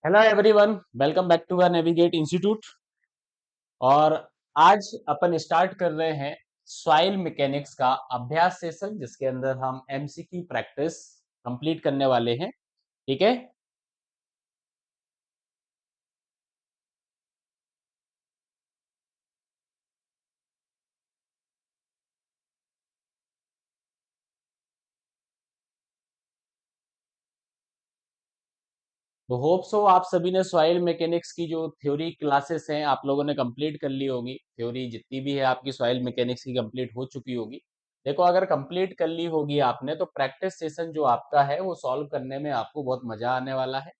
Hello everyone, welcome back to Navigate Institute. और आज अपन start कर रहे हैं सॉइल मैकेनिक्स का अभ्यास सेशन, जिसके अंदर हम एमसीक्यू प्रैक्टिस कंप्लीट करने वाले हैं। ठीक है। तो होप सो आप सभी ने सॉइल मैकेनिक्स की जो थ्योरी क्लासेस हैं आप लोगों ने कंप्लीट कर ली होगी। थ्योरी जितनी भी है आपकी सॉइल मैकेनिक्स की कंप्लीट हो चुकी होगी। देखो, अगर कंप्लीट कर ली होगी आपने तो प्रैक्टिस सेशन जो आपका है वो सॉल्व करने में आपको बहुत मजा आने वाला है।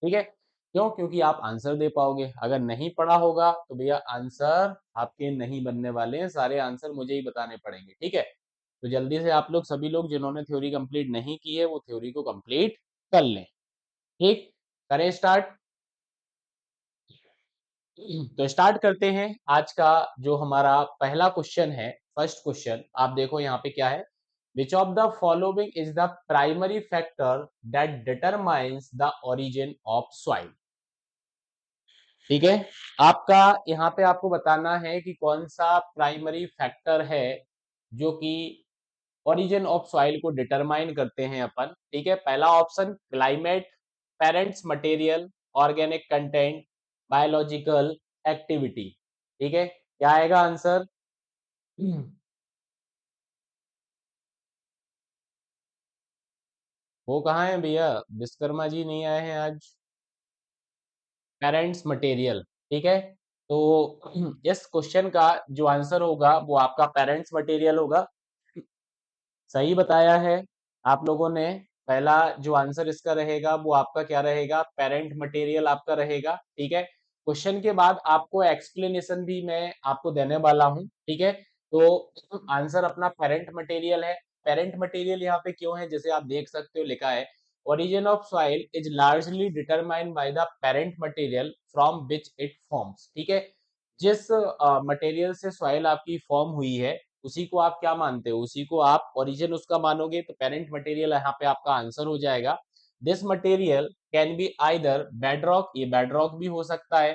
ठीक है। क्यों? क्योंकि आप आंसर दे पाओगे। अगर नहीं पढ़ा होगा तो भैया आंसर आपके नहीं बनने वाले हैं, सारे आंसर मुझे ही बताने पड़ेंगे। ठीक है। तो जल्दी से आप लोग सभी लोग जिन्होंने थ्योरी कंप्लीट नहीं की है वो थ्योरी को कंप्लीट कर लें। ठीक। करें स्टार्ट। तो स्टार्ट करते हैं आज का जो हमारा पहला क्वेश्चन है। फर्स्ट क्वेश्चन आप देखो यहाँ पे क्या है। Which of the following is the primary factor that determines the origin of soil. ठीक है। आपका यहाँ पे आपको बताना है कि कौन सा प्राइमरी फैक्टर है जो कि ओरिजिन ऑफ सॉइल को डिटरमाइन करते हैं अपन। ठीक है। पहला option climate, parents material, organic content, biological activity. ठीक है। क्या आएगा आंसर? वो कहाँ है भैया? विश्वकर्मा जी नहीं आए हैं आज। Parents material. ठीक है। तो इस क्वेश्चन का जो आंसर होगा वो आपका पेरेंट्स मटेरियल होगा। सही बताया है आप लोगों ने। पहला जो आंसर इसका रहेगा वो आपका क्या रहेगा? पेरेंट मटेरियल आपका रहेगा। ठीक है। क्वेश्चन के बाद आपको एक्सप्लेनेशन भी मैं आपको देने वाला हूं। ठीक है। तो आंसर अपना पेरेंट मटेरियल है। पेरेंट मटेरियल यहाँ पे क्यों है? जैसे आप देख सकते हो लिखा है, origin of soil is largely determined by the parent material from which it forms. ठीक है। जिस मटेरियल से सॉइल आपकी फॉर्म हुई है उसी को आप क्या मानते हो? उसी को आप ओरिजिन उसका मानोगे। तो पेरेंट मटेरियल यहाँ पे आपका आंसर हो जाएगा। This material can be either bedrock, ये बेडरॉक भी हो सकता है,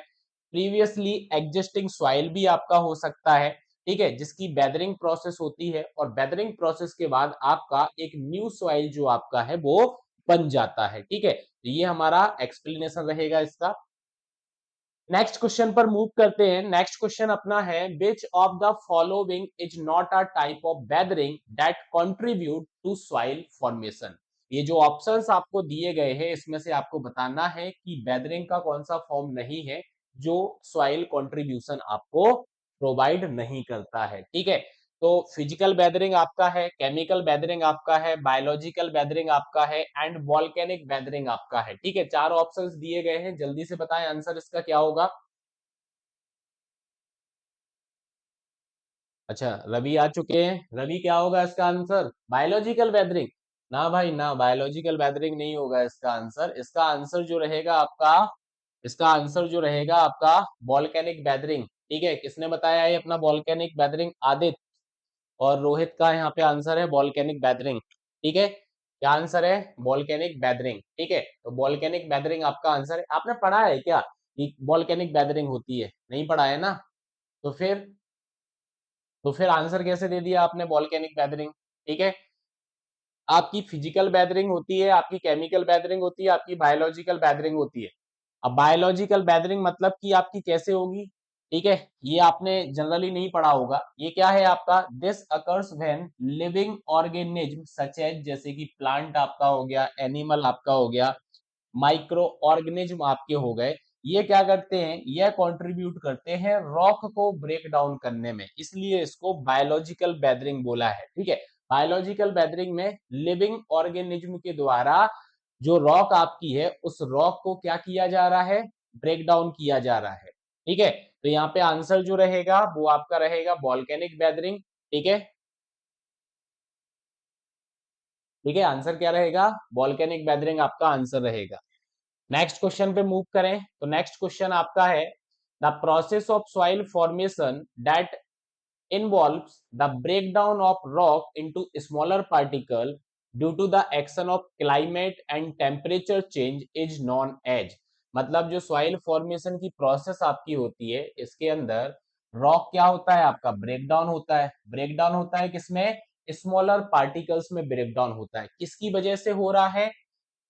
प्रीवियसली एग्जिस्टिंग सॉइल भी आपका हो सकता है। ठीक है। जिसकी बेदरिंग प्रोसेस होती है और बेदरिंग प्रोसेस के बाद आपका एक न्यू सॉइल जो आपका है वो बन जाता है। ठीक है। तो ये हमारा एक्सप्लेनेशन रहेगा इसका। नेक्स्ट क्वेश्चन पर मूव करते हैं। नेक्स्ट क्वेश्चन अपना है, which of the following is not a type of weathering that contribute to soil formation. ये जो ऑप्शंस आपको दिए गए हैं इसमें से आपको बताना है कि वेदरिंग का कौन सा फॉर्म नहीं है जो सॉइल कंट्रीब्यूशन आपको प्रोवाइड नहीं करता है। ठीक है। तो फिजिकल वेदरिंग आपका है, केमिकल वेदरिंग आपका है, बायोलॉजिकल वेदरिंग आपका है एंड वॉल्केनिक वेदरिंग आपका है। ठीक है। चार ऑप्शंस दिए गए हैं, जल्दी से बताएं आंसर इसका क्या होगा। अच्छा, रवि आ चुके हैं। रवि, क्या होगा इसका आंसर? Biological weathering? ना भाई ना, बायोलॉजिकल वेदरिंग नहीं होगा इसका आंसर। इसका आंसर जो रहेगा आपका, इसका आंसर जो रहेगा आपका वॉल्केनिक वेदरिंग। ठीक है। किसने बताया है अपना वॉल्केनिक वेदरिंग? आदित्य और रोहित का यहाँ पे आंसर है वॉल्केनिक वेदरिंग। ठीक है। क्या आंसर है? Volcanic weathering. ठीक है। तो वॉल्केनिक वेदरिंग आपका आंसर है। आपने पढ़ा है क्या कि वॉल्केनिक वेदरिंग होती है? नहीं पढ़ा है ना। तो फिर आंसर कैसे दे दिया आपने वॉल्केनिक वेदरिंग? ठीक है। आपकी फिजिकल वेदरिंग होती है, आपकी केमिकल वेदरिंग होती है, आपकी बायोलॉजिकल वेदरिंग होती है। अब बायोलॉजिकल वेदरिंग मतलब कि आपकी कैसे होगी? ठीक है। ये आपने जनरली नहीं पढ़ा होगा। ये क्या है आपका? This occurs when living organism such as, जैसे कि प्लांट आपका हो गया, एनिमल आपका हो गया, माइक्रो ऑर्गेनिज्म आपके हो गए, ये क्या करते हैं? ये कंट्रीब्यूट करते हैं रॉक को ब्रेक डाउन करने में, इसलिए इसको बायोलॉजिकल वेदरिंग बोला है। ठीक है। बायोलॉजिकल वेदरिंग में लिविंग ऑर्गेनिज्म के द्वारा जो रॉक आपकी है उस रॉक को क्या किया जा रहा है? ब्रेक डाउन किया जा रहा है। ठीक है। तो यहाँ पे आंसर जो रहेगा वो आपका रहेगा वॉल्केनिक वेदरिंग। ठीक है। ठीक है। आंसर क्या रहेगा? वॉल्केनिक वेदरिंग आपका आंसर रहेगा। नेक्स्ट क्वेश्चन पे मूव करें। तो नेक्स्ट क्वेश्चन आपका है, the process of soil formation that involves the breakdown of rock into smaller particle due to the action of climate and temperature change is known as। मतलब जो soil formation की process आपकी होती है, इसके अंदर रॉक क्या होता है आपका, ब्रेकडाउन होता है। ब्रेकडाउन होता है किसमें, स्मॉलर पार्टिकल्स में ब्रेकडाउन होता है। किसकी वजह से हो रहा है,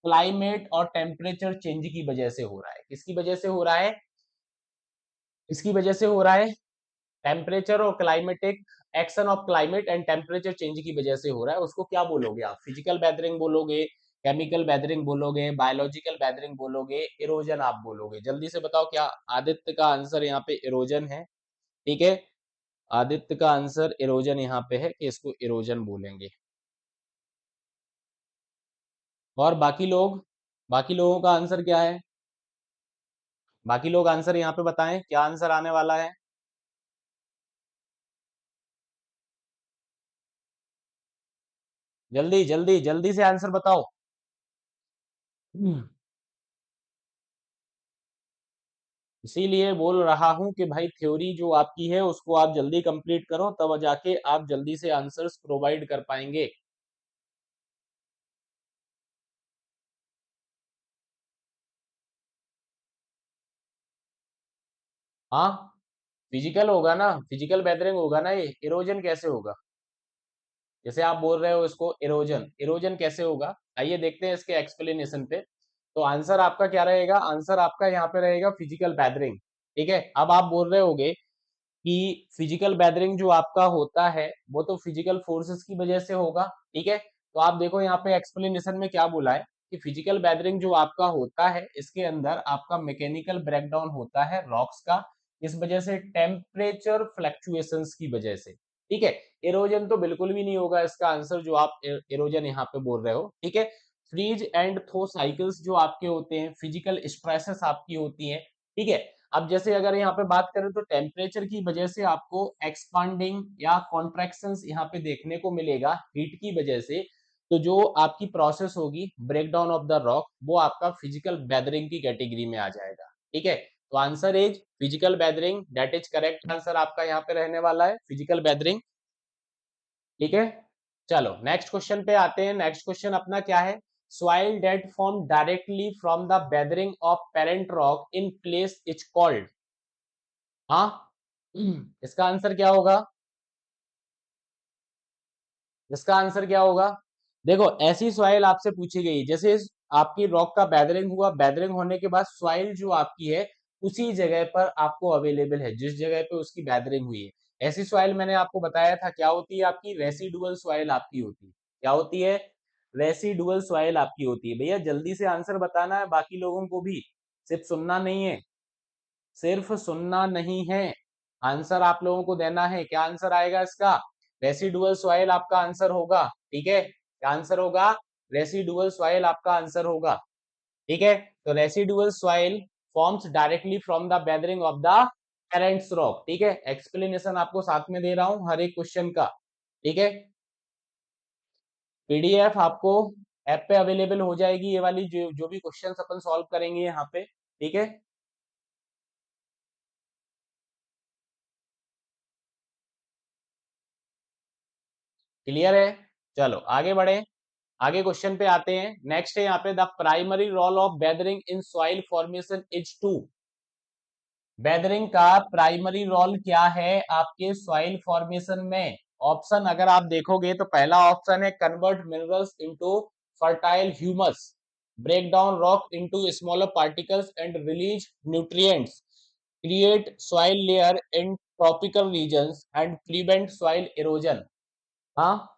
क्लाइमेट और टेम्परेचर चेंज की वजह से हो रहा है। किसकी वजह से हो रहा है, इसकी वजह से हो रहा है, टेम्परेचर और climatic action of climate and temperature change की वजह से हो रहा है। उसको क्या बोलोगे आप, फिजिकल वेदरिंग बोलोगे, केमिकल वेदरिंग बोलोगे, बायोलॉजिकल वेदरिंग बोलोगे, इरोजन आप बोलोगे। जल्दी से बताओ क्या। आदित्य का आंसर यहाँ पे इरोजन है, ठीक है। आदित्य का आंसर इरोजन यहाँ पे है कि इसको इरोजन बोलेंगे। और बाकी लोग, बाकी लोगों का आंसर क्या है, बाकी लोग आंसर यहाँ पे बताएं क्या आंसर आने वाला है। जल्दी जल्दी जल्दी से आंसर बताओ। इसीलिए बोल रहा हूं कि भाई थ्योरी जो आपकी है उसको आप जल्दी कंप्लीट करो, तब जाके आप जल्दी से आंसर्स प्रोवाइड कर पाएंगे। हाँ, फिजिकल होगा ना, फिजिकल वेदरिंग होगा ना, ये इरोजन कैसे होगा। जैसे आप बोल रहे हो इसको इरोजन, इरोजन कैसे होगा, आइए देखते हैं इसके एक्सप्लेनेशन पे। तो आंसर आपका क्या रहेगा, आंसर आपका यहाँ पे रहेगा फिजिकल वेदरिंग। ठीक है, अब आप बोल रहे होगे कि फिजिकल वेदरिंग जो आपका होता है वो तो फिजिकल फोर्सेस की वजह से होगा, ठीक है। तो आप देखो यहाँ पे एक्सप्लेनेशन में क्या बोला है कि फिजिकल वेदरिंग जो आपका होता है इसके अंदर आपका मैकेनिकल ब्रेकडाउन होता है रॉक्स का, इस वजह से टेम्परेचर फ्लक्चुएशंस की वजह से, ठीक है। इरोजन तो बिल्कुल भी नहीं होगा इसका आंसर जो आप इरोजन यहाँ पे बोल रहे हो, ठीक है। फ्रीज एंड थो साइकिल्स जो आपके होते हैं, फिजिकल स्ट्रेसेस आपकी होती हैं, ठीक है। अब जैसे अगर यहाँ पे बात करें तो टेम्परेचर की वजह से आपको एक्सपांडिंग या कॉन्ट्रैक्शंस यहाँ पे देखने को मिलेगा हीट की वजह से। तो जो आपकी प्रोसेस होगी ब्रेकडाउन ऑफ द रॉक, वो आपका फिजिकल वेदरिंग की कैटेगरी में आ जाएगा, ठीक है। तो answer is physical weathering, that is correct answer आपका यहाँ पे रहने वाला है, फिजिकल वेदरिंग, ठीक है। चलो नेक्स्ट क्वेश्चन पे आते हैं। नेक्स्ट क्वेश्चन अपना क्या है, soil that form directly from the weathering of parent rock in place is called, हाँ। इसका आंसर क्या होगा, इसका आंसर क्या होगा। देखो ऐसी सॉइल आपसे पूछी गई, जैसे आपकी रॉक का बेदरिंग हुआ, बेदरिंग होने के बाद सॉइल जो आपकी है उसी जगह पर आपको अवेलेबल है जिस जगह पे उसकी बेदरिंग हुई है। ऐसी सॉइल मैंने आपको बताया था क्या होती है, आपकी रेसिडुअल सॉइल आपकी होती है। क्या होती है, रेसिडुअल सॉइल आपकी होती है। भैया जल्दी से आंसर बताना है बाकी लोगों को भी, सिर्फ सुनना नहीं है, सिर्फ सुनना नहीं है, आंसर आप लोगों को देना है। क्या आंसर आएगा इसका, रेसिडुअल सॉइल आपका आंसर होगा, ठीक है। क्या आंसर होगा, रेसिडुअल सॉइल आपका आंसर होगा, ठीक है। तो residual soil forms directly from the weathering of the parents rock, ठीक है। एक्सप्लेनेशन आपको साथ में दे रहा हूं हर एक क्वेश्चन का, ठीक है। पीडीएफ आपको ऐप पे अवेलेबल हो जाएगी, ये वाली जो भी क्वेश्चंस अपन सॉल्व करेंगे यहाँ पे, ठीक है। क्लियर है, चलो आगे बढ़े, आगे क्वेश्चन पे आते हैं। नेक्स्ट है यहाँ पे, the primary role of weathering in soil formation is to, weathering का प्राइमरी रोल क्या है आपके सॉइल फॉर्मेशन में। ऑप्शन अगर आप देखोगे तो पहला ऑप्शन है convert minerals into fertile humus, break down rock into smaller particles and release nutrients, create soil layer in tropical regions and prevent soil erosion. हाँ,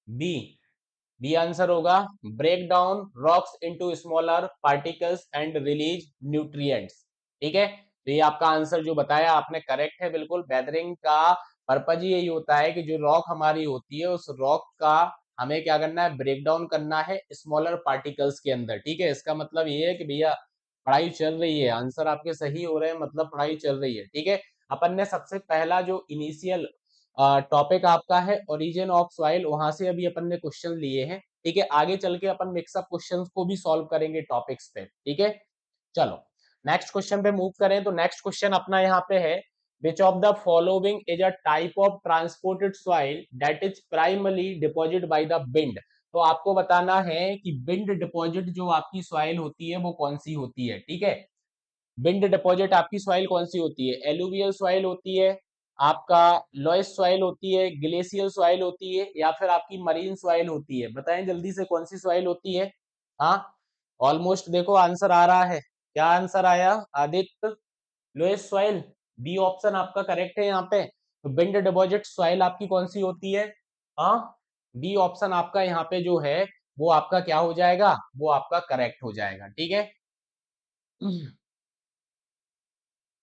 बी, बी आंसर होगा, break down rocks into smaller particles and release nutrients, ठीक है। तो ये आपका answer जो बताया आपने करेक्ट है बिल्कुल। वेदरिंग का पर्पज ही यही होता है कि जो रॉक हमारी होती है उस रॉक का हमें क्या करना है, ब्रेक डाउन करना है स्मॉलर पार्टिकल्स के अंदर, ठीक है। इसका मतलब ये है कि भैया पढ़ाई चल रही है, आंसर आपके सही हो रहे हैं, मतलब पढ़ाई चल रही है, ठीक है। अपन ने सबसे पहला जो इनिशियल टॉपिक आपका है ओरिजिन ऑफ सॉइल, वहां से अभी अपन ने क्वेश्चन लिए हैं, ठीक है। आगे चल के अपन मिक्सअप क्वेश्चंस को भी सॉल्व करेंगे टॉपिक्स पे, ठीक है। चलो नेक्स्ट क्वेश्चन पे मूव करें, तो नेक्स्ट क्वेश्चन अपना यहाँ पे है, which of the following is a type of transported soil that is primarily deposit by the bind. तो आपको बताना है कि बिंड डिपॉजिट जो आपकी सॉइल होती है वो कौन सी होती है, ठीक है। बिंड डिपॉजिट आपकी सॉइल कौन सी होती है, एलुवियल सॉइल होती है, आपका लॉइस सॉइल होती है, ग्लेशियल सॉइल होती है, या फिर आपकी मरीन सॉइल होती है। बताएं जल्दी से कौन सी सॉइल होती है। हाँ, ऑलमोस्ट देखो आंसर आ रहा है। क्या आंसर आया Aditya? Loess soil, B option आपका करेक्ट है यहाँ पे। तो बिंड डिपॉजिट सॉइल आपकी कौन सी होती है? हाँ, बी ऑप्शन आपका यहाँ पे जो है वो आपका क्या हो जाएगा, वो आपका करेक्ट हो जाएगा, ठीक है।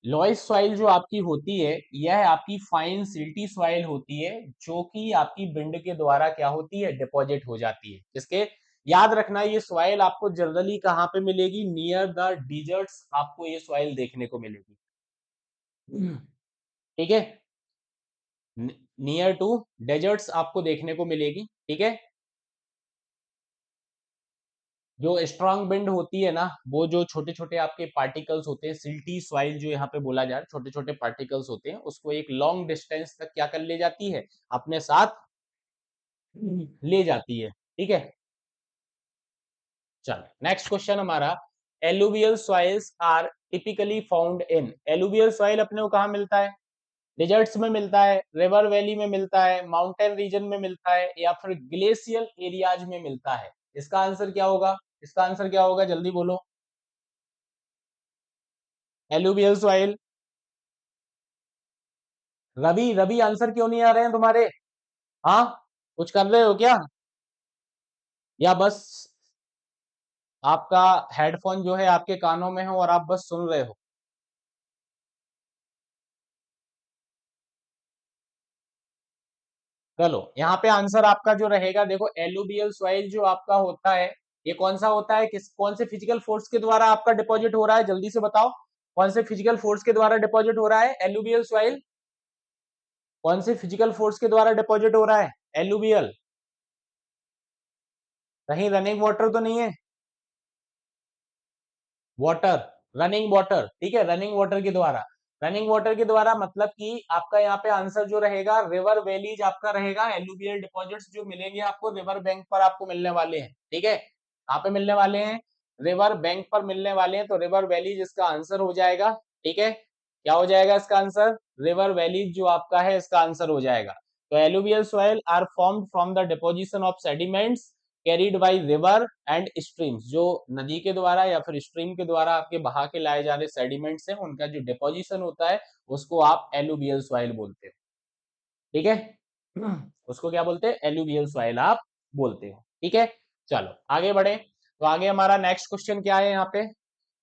लॉइस सॉइल जो आपकी होती है यह आपकी फाइन सिल्टी सॉइल होती है, जो कि आपकी बिंड के द्वारा क्या होती है, डिपॉजिट हो जाती है। इसके याद रखना ये सॉइल आपको जनरली कहाँ पे मिलेगी, नियर द डिजर्ट्स आपको ये सॉइल देखने को मिलेगी, ठीक है। नियर टू डेजर्ट्स आपको देखने को मिलेगी, ठीक है। जो स्ट्रांग बिंड होती है ना, वो जो छोटे छोटे आपके पार्टिकल्स होते हैं, सिल्टी सॉइल जो यहाँ पे बोला जा रहा है, छोटे छोटे पार्टिकल्स होते हैं, उसको एक लॉन्ग डिस्टेंस तक क्या कर ले जाती है, अपने साथ ले जाती है, ठीक है। चलो नेक्स्ट क्वेश्चन हमारा, alluvial soils are typically found in. Alluvial soil अपने को कहाँ मिलता है, डिजर्ट्स में मिलता है, रिवर वैली में मिलता है, माउंटेन रीजन में मिलता है, या फिर ग्लेशियल एरियाज में मिलता है। इसका आंसर क्या होगा, इसका आंसर क्या होगा, जल्दी बोलो। Alluvial soil, Ravi Ravi answer क्यों नहीं आ रहे हैं तुम्हारे? हाँ, कुछ कर रहे हो क्या, या बस आपका हेडफोन जो है आपके कानों में हो और आप बस सुन रहे हो? चलो यहाँ पे आंसर आपका जो रहेगा, देखो एलुवियल सॉइल जो आपका होता है, ये कौन सा होता है, किस कौन से फिजिकल फोर्स के द्वारा आपका डिपॉजिट हो रहा है, जल्दी से बताओ। कौन से फिजिकल फोर्स के द्वारा डिपॉजिट हो रहा है एलुवियल सॉइल, कौन से फिजिकल फोर्स के द्वारा डिपॉजिट हो रहा है एलुवियल? कहीं रनिंग वाटर तो नहीं है? वाटर, रनिंग वाटर, ठीक है, रनिंग वाटर के द्वारा। रनिंग वाटर के द्वारा मतलब कि आपका यहाँ पे आंसर जो रहेगा रिवर वैलीज आपका रहेगा। एलुवियल डिपॉजिट्स जो मिलेंगे आपको रिवर बैंक पर आपको मिलने वाले हैं, ठीक है। कहाँ पे मिलने वाले हैं, रिवर बैंक पर मिलने वाले हैं, तो रिवर वैलीज इसका आंसर हो जाएगा, ठीक है। क्या हो जाएगा इसका आंसर, रिवर वैलीज जो आपका है इसका आंसर हो जाएगा। तो alluvial soil are formed from the deposition of sediments carried by river and streams. जो नदी के द्वारा या फिर स्ट्रीम के द्वारा आपके बहा के लाए जा रहे सेडिमेंट्स हैं, उनका जो डिपोजिशन होता है उसको आप एलुवियल सॉइल बोलते हो, ठीक है। उसको क्या बोलते हैं, एलुवियल सॉइल आप बोलते हो, ठीक है। चलो आगे बढ़े, तो आगे हमारा नेक्स्ट क्वेश्चन क्या है यहाँ पे।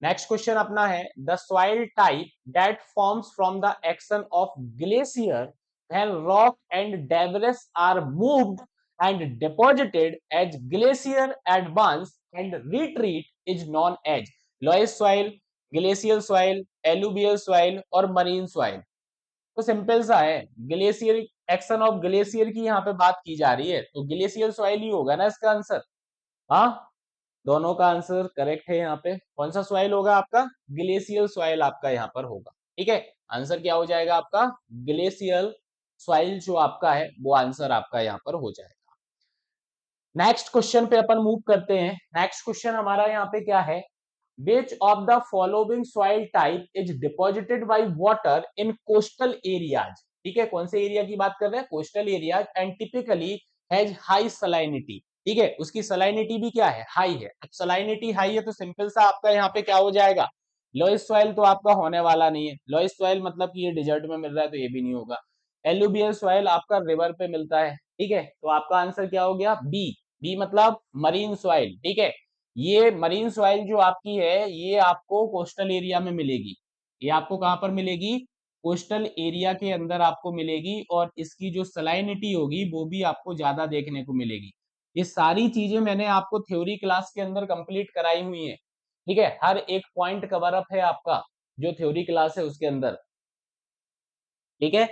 नेक्स्ट क्वेश्चन अपना है, the soil type that forms from the action of glacier when rock and debris are moved and deposited as glacier advance and retreat is known as loess soil, glacial soil, alluvial soil और marine soil। तो simple सा है, glacier, action of glacier की यहाँ पे बात की जा रही है, तो ग्लेशियल सॉइल ही होगा ना इसका आंसर। हाँ, दोनों का आंसर करेक्ट है यहाँ पे। कौन सा सॉइल होगा आपका, ग्लेशियल सॉइल आपका यहाँ पर होगा, ठीक है। आंसर क्या हो जाएगा आपका, ग्लेशियल सॉइल जो आपका है वो आंसर आपका यहाँ पर हो जाएगा। नेक्स्ट क्वेश्चन पे अपन मूव करते हैं। नेक्स्ट क्वेश्चन हमारा यहाँ पे क्या है, which of the following soil type is deposited by water in coastal areas। ठीक है, कौन से एरिया की बात कर रहे हैं, coastal areas, and typically has high salinity. ठीक है, उसकी सलाइनिटी भी क्या है, हाई है। अब सलाइनिटी हाई है तो सिंपल सा आपका यहाँ पे क्या हो जाएगा, लोइस सॉइल तो आपका होने वाला नहीं है। लोइस सॉइल मतलब कि ये डिजर्ट में मिल रहा है तो ये भी नहीं होगा। एलुवियल सॉइल आपका रिवर पे मिलता है, ठीक है, तो आपका आंसर क्या हो गया, बी। बी मतलब मरीन सॉइल, ठीक है। ये मरीन सॉइल जो आपकी है ये आपको कोस्टल एरिया में मिलेगी। ये आपको कहां पर मिलेगी, कोस्टल एरिया के अंदर आपको मिलेगी, और इसकी जो सलाइनिटी होगी वो भी आपको ज्यादा देखने को मिलेगी। ये सारी चीजें मैंने आपको थ्योरी क्लास के अंदर कंप्लीट कराई हुई है, ठीक है। हर एक पॉइंट कवर अप है आपका जो थ्योरी क्लास है उसके अंदर, ठीक है।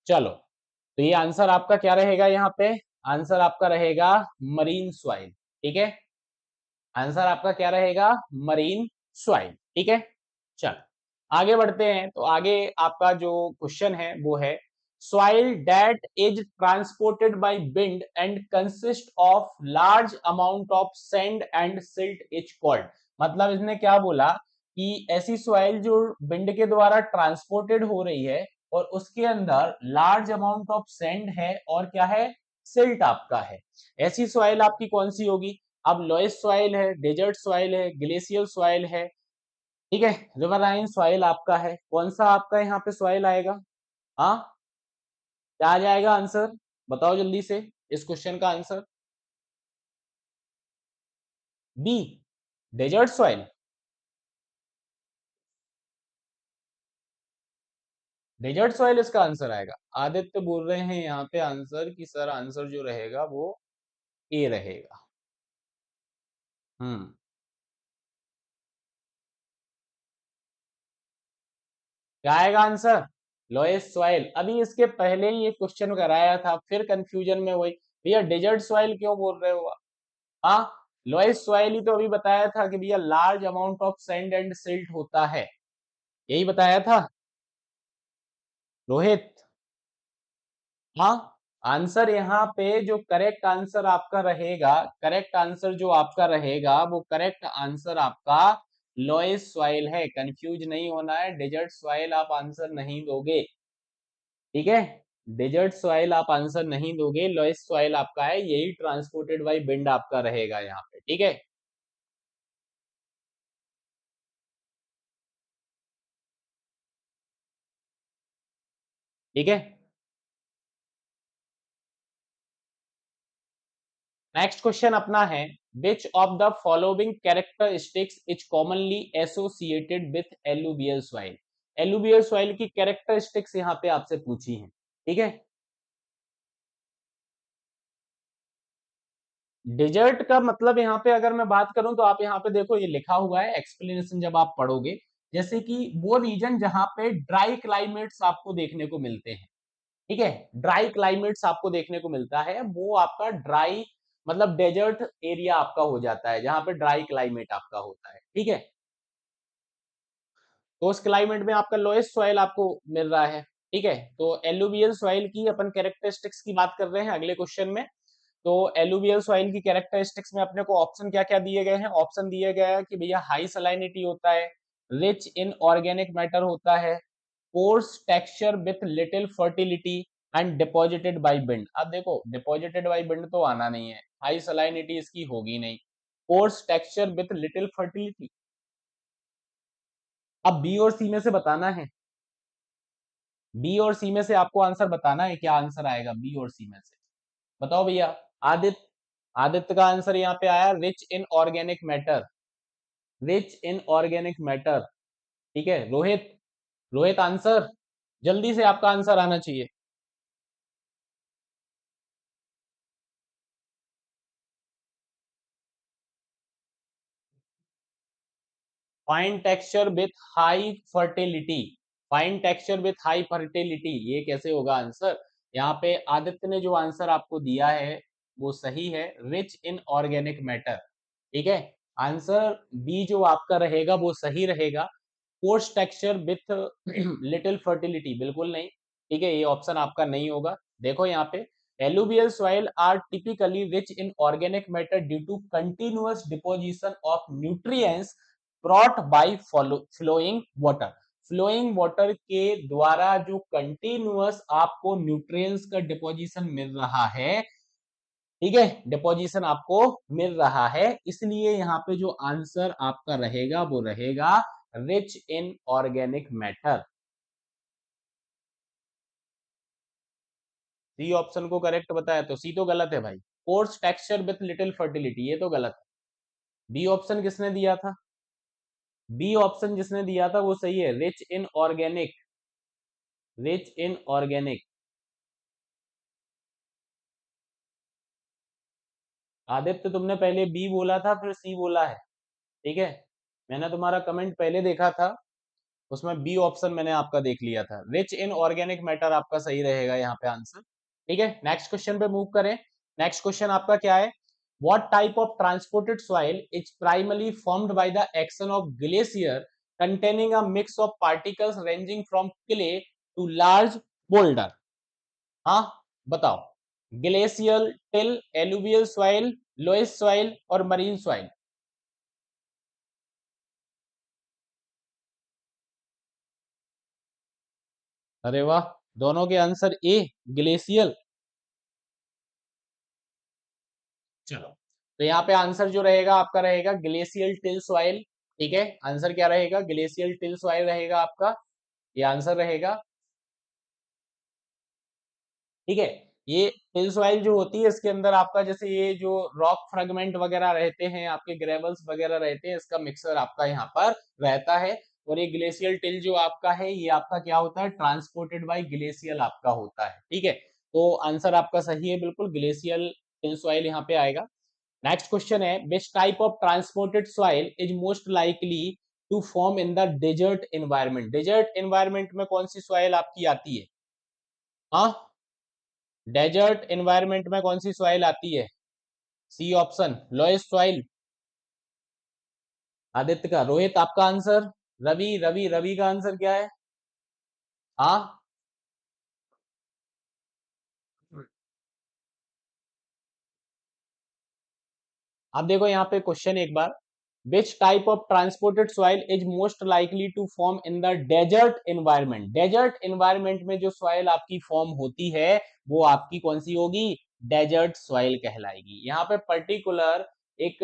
चलो, तो ये आंसर आपका क्या रहेगा यहाँ पे, आंसर आपका रहेगा मरीन सॉइल, ठीक है। आंसर आपका क्या रहेगा, मरीन सॉइल, ठीक है। चलो आगे बढ़ते हैं, तो आगे आपका जो क्वेश्चन है वो है soil that is transported by wind and consist of large amount of sand and silt is called. मतलब इसने क्या बोला कि ऐसी सॉइल जो विंड के द्वारा ट्रांसपोर्टेड हो रही है और उसके अंदर लार्ज अमाउंट ऑफ सैंड है और क्या है, सिल्ट आपका है, ऐसी सॉइल आपकी कौन सी होगी। अब लॉइस सॉइल है, डेजर्ट सॉइल है, ग्लेशियल सॉइल है, ठीक है, रिवरराइन सॉइल आपका है, कौन सा आपका यहाँ पे सॉइल आएगा। हाँ, क्या आ जाएगा आंसर, बताओ जल्दी से इस क्वेश्चन का answer. B, desert soil. Desert soil इसका आंसर आएगा। आदित्य बोल रहे हैं यहाँ पे आंसर कि सर आंसर जो रहेगा वो ए रहेगा। हम्म, क्या आएगा आंसर, लोएस्ट सॉइल। अभी इसके पहले ही ये क्वेश्चन कराया था, फिर कंफ्यूजन में वही, भैया डेजर्ट सॉइल क्यों बोल रहे हो। हाँ, लोएस्ट सॉइल ही तो अभी बताया था कि भैया large amount of sand and silt होता है, यही बताया था रोहित। हाँ, आंसर यहाँ पे जो करेक्ट आंसर आपका रहेगा, करेक्ट आंसर जो आपका रहेगा वो करेक्ट आंसर आपका लोएस्ट सॉइल है। कंफ्यूज नहीं होना है, डेजर्ट सॉइल आप आंसर नहीं दोगे, ठीक है, डेजर्ट सॉइल आप आंसर नहीं दोगे, लोएस्ट सॉइल आपका है, यही ट्रांसपोर्टेड बाय विंड आपका रहेगा यहाँ पे, ठीक है। ठीक है, नेक्स्ट क्वेश्चन अपना है which of the following characteristics is commonly associated with alluvial soil. Alluvial soil की कैरेक्टरिस्टिक्स यहाँ पे आपसे पूछी है, ठीक है। डेजर्ट का मतलब यहाँ पे अगर मैं बात करूं तो आप यहाँ पे देखो, ये लिखा हुआ है एक्सप्लेनेशन जब आप पढ़ोगे, जैसे कि वो रीजन जहां पे ड्राई क्लाइमेट्स आपको देखने को मिलते हैं, ठीक है, ड्राई क्लाइमेट्स आपको देखने को मिलता है, वो आपका ड्राई मतलब डेजर्ट एरिया आपका हो जाता है, जहां पे ड्राई क्लाइमेट आपका होता है, ठीक है। तो उस क्लाइमेट में आपका लोएस्ट सॉइल आपको मिल रहा है, ठीक है। तो एलुवियल सॉइल की अपन कैरेक्टरिस्टिक्स की बात कर रहे हैं अगले क्वेश्चन में। तो एलुवियल सॉइल की कैरेक्टरिस्टिक्स में अपने को ऑप्शन क्या क्या दिए गए हैं, ऑप्शन दिए गया है कि भैया हाई सलाइनिटी होता है, रिच इन ऑर्गेनिक मैटर होता है, course texture with little fertility and deposited by wind. अब देखो डिपॉजिटेड बाय विंड तो आना नहीं है, हाई सलाइनिटी इसकी होगी नहीं, course texture with little fertility. अब बी और सी में से बताना है, बी और सी में से आपको आंसर बताना है, क्या आंसर आएगा बी और सी में से, बताओ भैया। आदित्य, आदित्य का आंसर यहाँ पे आया rich in organic matter, rich in organic matter, ठीक है। रोहित, रोहित आंसर, जल्दी से आपका आंसर आना चाहिए। Fine texture with high fertility, fine texture with high fertility, ये कैसे होगा आंसर। यहाँ पे आदित्य ने जो आंसर आपको दिया है वो सही है, रिच इन ऑर्गेनिक मैटर, ठीक है। आंसर बी जो आपका रहेगा वो सही रहेगा, course texture with little fertility बिल्कुल नहीं, ठीक है, ये ऑप्शन आपका नहीं होगा। देखो यहाँ पे alluvial soil are typically rich in organic matter due to continuous deposition of nutrients brought by flowing water, flowing water के द्वारा जो कंटिन्यूअस आपको न्यूट्रिएंट्स का डिपोजिशन मिल रहा है, ठीक है, डिपोजिशन आपको मिल रहा है, इसलिए यहाँ पे जो आंसर आपका रहेगा वो रहेगा rich in organic matter. C option को करेक्ट बताया तो सी तो गलत है भाई, coarse texture with little fertility ये तो गलत है। बी ऑप्शन किसने दिया था, बी ऑप्शन जिसने दिया था वो सही है, rich in organic, rich in organic. Aditya तुमने पहले बी बोला था फिर सी बोला है, ठीक है, मैंने तुम्हारा कमेंट पहले देखा था, उसमें बी ऑप्शन मैंने आपका देख लिया था, रिच इन ऑर्गेनिक मैटर आपका सही रहेगा यहाँ पे आंसर, ठीक है। नेक्स्ट क्वेश्चन पे मूव करें, नेक्स्ट क्वेश्चन आपका क्या है, what type of transported soil is primarily formed by the action of glacier containing a mix of particles ranging from clay to large boulder? हाँ, बताओ। Glacial, till, alluvial soil, lowest soil और marine soil. अरे वाह, दोनों के answer A, glacial. चलो, तो यहाँ पे आंसर जो रहेगा आपका रहेगा ग्लेशियल टिल सॉइल। ठीक है, आंसर क्या रहेगा? ग्लेशियल टिल सॉइल रहेगा आपका, ये आंसर रहेगा। ठीक है, ये टिल सॉइल जो होती है इसके अंदर आपका जैसे ये जो रॉक फ्रेगमेंट वगैरह रहते हैं, आपके ग्रेवल्स वगैरह रहते हैं, इसका मिक्सर आपका यहाँ पर रहता है। और ये ग्लेशियल टिल जो आपका है ये आपका क्या होता है? ट्रांसपोर्टेड बाय ग्लेशियल आपका होता है। ठीक है, तो आंसर आपका सही है, बिल्कुल ग्लेशियल टिल सॉइल यहाँ पे आएगा। नेक्स्ट क्वेश्चन है, which type of transported soil is most likely to form in the desert environment? Desert environment में कौन सी सॉइल आपकी आती है? हाँ, डेजर्ट एनवायरनमेंट में कौन सी सॉइल आती है? C option, loess soil. Aditya का, रोहित आपका आंसर, रवि रवि रवि का आंसर क्या है? हाँ, अब देखो यहाँ पे क्वेश्चन एक बार, which type of transported soil is most likely to form in the desert environment? Desert environment में जो सॉइल आपकी फॉर्म होती है वो आपकी कौन सी होगी? डेजर्ट सॉइल कहलाएगी। यहाँ पे पर्टिकुलर एक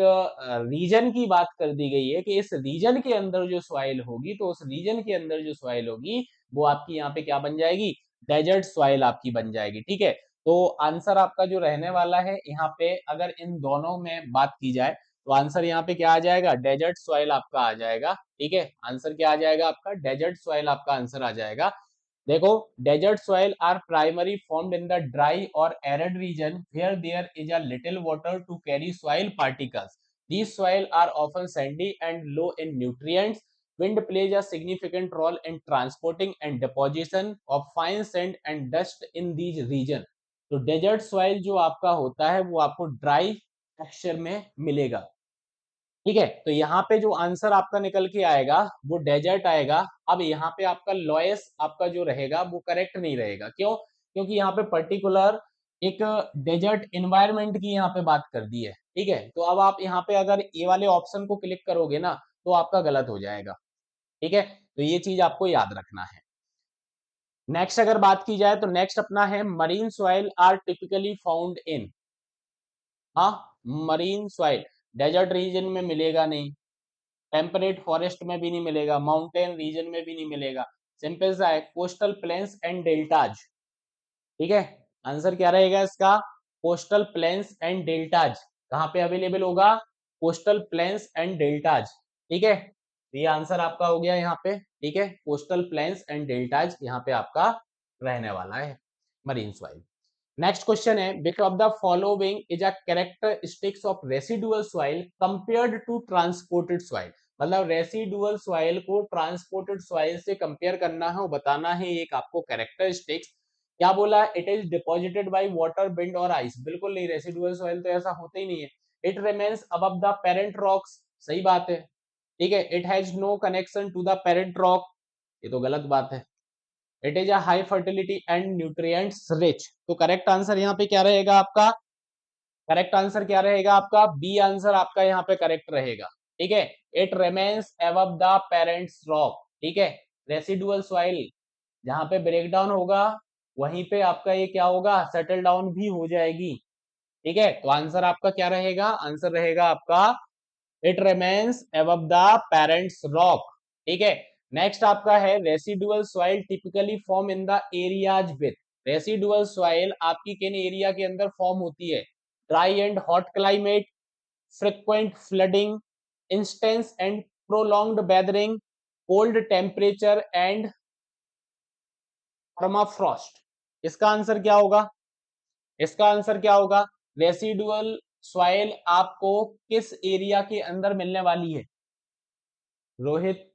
रीजन की बात कर दी गई है कि इस रीजन के अंदर जो सॉइल होगी, तो उस रीजन के अंदर जो सॉइल होगी वो आपकी यहाँ पे क्या बन जाएगी? डेजर्ट सॉइल आपकी बन जाएगी। ठीक है, तो आंसर आपका जो रहने वाला है यहाँ पे, अगर इन दोनों में बात की जाए तो आंसर यहाँ पे क्या आ जाएगा? डेजर्ट सॉइल आपका आ जाएगा। ठीक है, आंसर क्या आ जाएगा आपका? डेजर्ट सॉइल आपका आंसर आ जाएगा। देखो, desert soil are primary formed in the dry or arid region where there is a little water to carry soil particles. These soil are often sandy and low in nutrients. Wind plays a significant role in transporting and deposition of fine sand and dust in these regions. तो desert soil जो आपका होता है वो आपको dry texture में मिलेगा। ठीक है, तो यहाँ पे जो आंसर आपका निकल के आएगा वो डेजर्ट आएगा। अब यहाँ पे आपका लॉयस आपका जो रहेगा वो करेक्ट नहीं रहेगा। क्यों? क्योंकि यहाँ पे पर्टिकुलर एक डेजर्ट एनवायरनमेंट की यहाँ पे बात कर दी है। ठीक है, तो अब आप यहाँ पे अगर ए वाले ऑप्शन को क्लिक करोगे ना तो आपका गलत हो जाएगा। ठीक है, तो ये चीज आपको याद रखना है। नेक्स्ट अगर बात की जाए तो नेक्स्ट अपना है, marine soil are typically found in. हाँ, मरीन सॉइल डेजर्ट रीजन में मिलेगा नहीं, टेम्परेट फॉरेस्ट में भी नहीं मिलेगा, माउंटेन रीजन में भी नहीं मिलेगा। सिंपल सा है, कोस्टल प्लेन्स एंड डेल्टाज। ठीक है, आंसर क्या रहेगा इसका? Coastal plains and deltas. कहाँ पे अवेलेबल होगा? Coastal plains and deltas. ठीक है, तो ये आंसर आपका हो गया यहाँ पे। ठीक है, कोस्टल प्लेन्स एंड डेल्टाज यहाँ पे आपका रहने वाला है मरीन सॉइल। नेक्स्ट क्वेश्चन है, which of the following is a characteristics of residual soil compared to transported soil? मतलब रेसिडुअल सॉइल को ट्रांसपोर्टेड सॉइल से कंपेयर करना है और बताना है एक आपको कैरेक्टरिस्टिक्स। क्या बोला? It is deposited by water, wind और आइस। बिल्कुल नहीं, रेसिडुअल सॉइल तो ऐसा होता ही नहीं है। It remains above the parent rocks, सही बात है। ठीक है, it has no connection to the parent rock, ये तो गलत बात है। It is a high fertility and nutrients rich. तो करेक्ट आंसर यहाँ पे क्या रहेगा आपका? करेक्ट आंसर क्या रहेगा आपका? बी आंसर आपका यहाँ पे करेक्ट रहेगा। ठीक है, it remains above the parents rock. ठीक है, रेसिडुअल सॉइल जहां पे ब्रेक डाउन होगा वहीं पे आपका ये क्या होगा? सेटल डाउन भी हो जाएगी। ठीक है, तो आंसर आपका क्या रहेगा? आंसर रहेगा आपका it remains above the parents rock. ठीक है, नेक्स्ट आपका है, residual soil typically form in the areas with. Residual soil आपकी किन एरिया के अंदर फॉर्म होती है? Dry and hot climate, frequent flooding, instance and prolonged weathering, cold temperature and permafrost. इसका आंसर क्या होगा? इसका आंसर क्या होगा? रेसिडुअल सॉइल आपको किस एरिया के अंदर मिलने वाली है? रोहित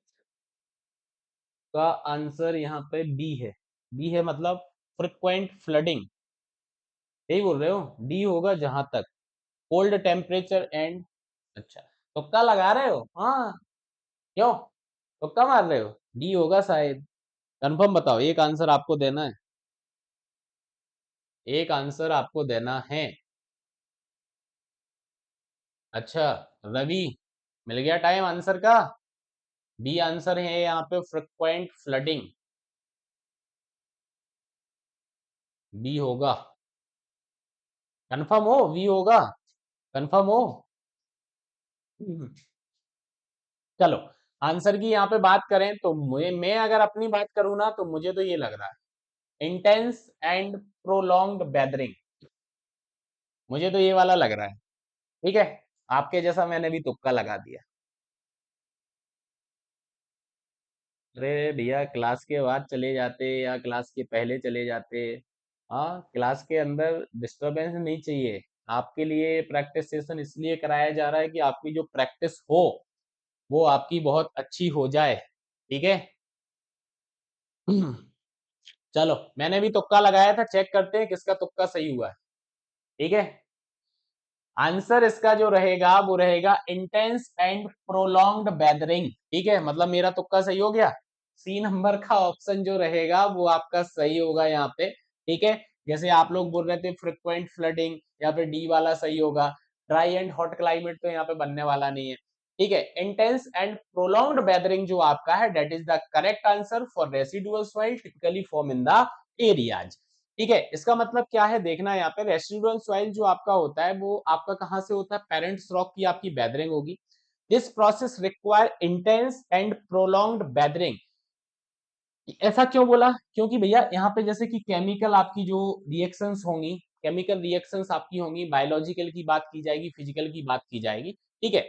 का आंसर यहाँ पे बी है। बी है मतलब फ्रिक्वेंट फ्लडिंग, यही बोल रहे हो? डी होगा जहां तक। कोल्ड टेम्परेचर एंड, अच्छा, तुक्का लगा रहे हो? हाँ, क्यों? तुक्का मार रहे हो? डी होगा शायद। कंफर्म बताओ, एक आंसर आपको देना है, एक आंसर आपको देना है। अच्छा, रवि, मिल गया टाइम आंसर का। बी आंसर है यहाँ पे फ्रिक्वेंट फ्लडिंग, बी होगा। कंफर्म हो वी होगा? कंफर्म हो? चलो, आंसर की यहाँ पे बात करें तो मैं अगर अपनी बात करूँ ना तो मुझे तो ये लग रहा है इंटेंस एंड प्रोलॉन्ग्ड वेदरिंग, मुझे तो ये वाला लग रहा है। ठीक है, आपके जैसा मैंने भी तुक्का लगा दिया। अरे भैया, क्लास के बाद चले जाते या क्लास के पहले चले जाते। हाँ, क्लास के अंदर डिस्टरबेंस नहीं चाहिए। आपके लिए प्रैक्टिस सेशन इसलिए कराया जा रहा है कि आपकी जो प्रैक्टिस हो वो आपकी बहुत अच्छी हो जाए। ठीक है। चलो, मैंने भी तुक्का लगाया था, चेक करते हैं किसका तुक्का सही हुआ है। ठीक है, आंसर इसका जो रहेगा वो रहेगा इंटेंस एंड प्रोलॉन्ग्ड वेदरिंग। ठीक है, मतलब मेरा तुक्का सही हो गया। सी नंबर का ऑप्शन जो रहेगा वो आपका सही होगा यहाँ पे। ठीक है, जैसे आप लोग बोल रहे थे फ्रिक्वेंट फ्लडिंग, या फिर डी वाला सही होगा। ड्राई एंड हॉट क्लाइमेट तो यहाँ पे बनने वाला नहीं है। ठीक है, इंटेंस एंड प्रोलॉन्ग्ड वेदरिंग जो आपका है that is the correct answer for residual soil typically form in the areas. ठीक है, इसका मतलब क्या है देखना, यहाँ पे रेसिडुअल सॉइल जो आपका होता है वो आपका कहां से होता है, पेरेंट्स रॉक की आपकी वेदरिंग होगी। This process require intense and prolonged weathering. ऐसा क्यों बोला? क्योंकि भैया यहाँ पे जैसे कि केमिकल आपकी जो रिएक्शंस होंगी, केमिकल रिएक्शंस आपकी होंगी, बायोलॉजिकल की बात की जाएगी, फिजिकल की बात की जाएगी। ठीक है,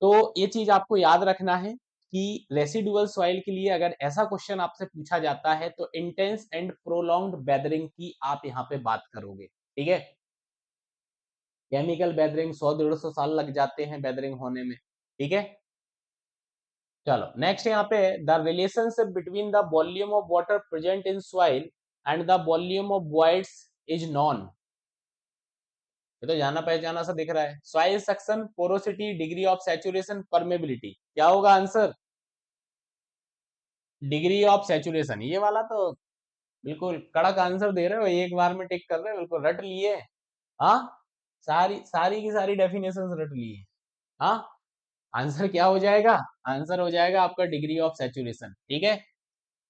तो ये चीज आपको याद रखना है कि रेसिडुअल सॉइल के लिए अगर ऐसा क्वेश्चन आपसे पूछा जाता है तो इंटेंस एंड प्रोलॉन्ग्ड वेदरिंग की आप यहाँ पे बात करोगे। ठीक है, केमिकल वेदरिंग 100-150 साल लग जाते हैं वेदरिंग होने में। ठीक है, चलो नेक्स्ट यहाँ पे the relationship between the volume of water present in soil and the volume of voids is non. ये तो जाना पहचाना सा दिख रहा है। Soil suction, porosity, degree of saturation, permeability, क्या होगा आंसर? डिग्री ऑफ सैचुरेशन, ये वाला तो बिल्कुल कड़क आंसर दे रहे हो, एक बार में टिक कर रहे हो, बिल्कुल रट लिए। हाँ, सारी सारी की सारी डेफिनेशन रट लिए। हाँ, आंसर क्या हो जाएगा? आंसर हो जाएगा आपका डिग्री ऑफ सैचुरेशन। ठीक है,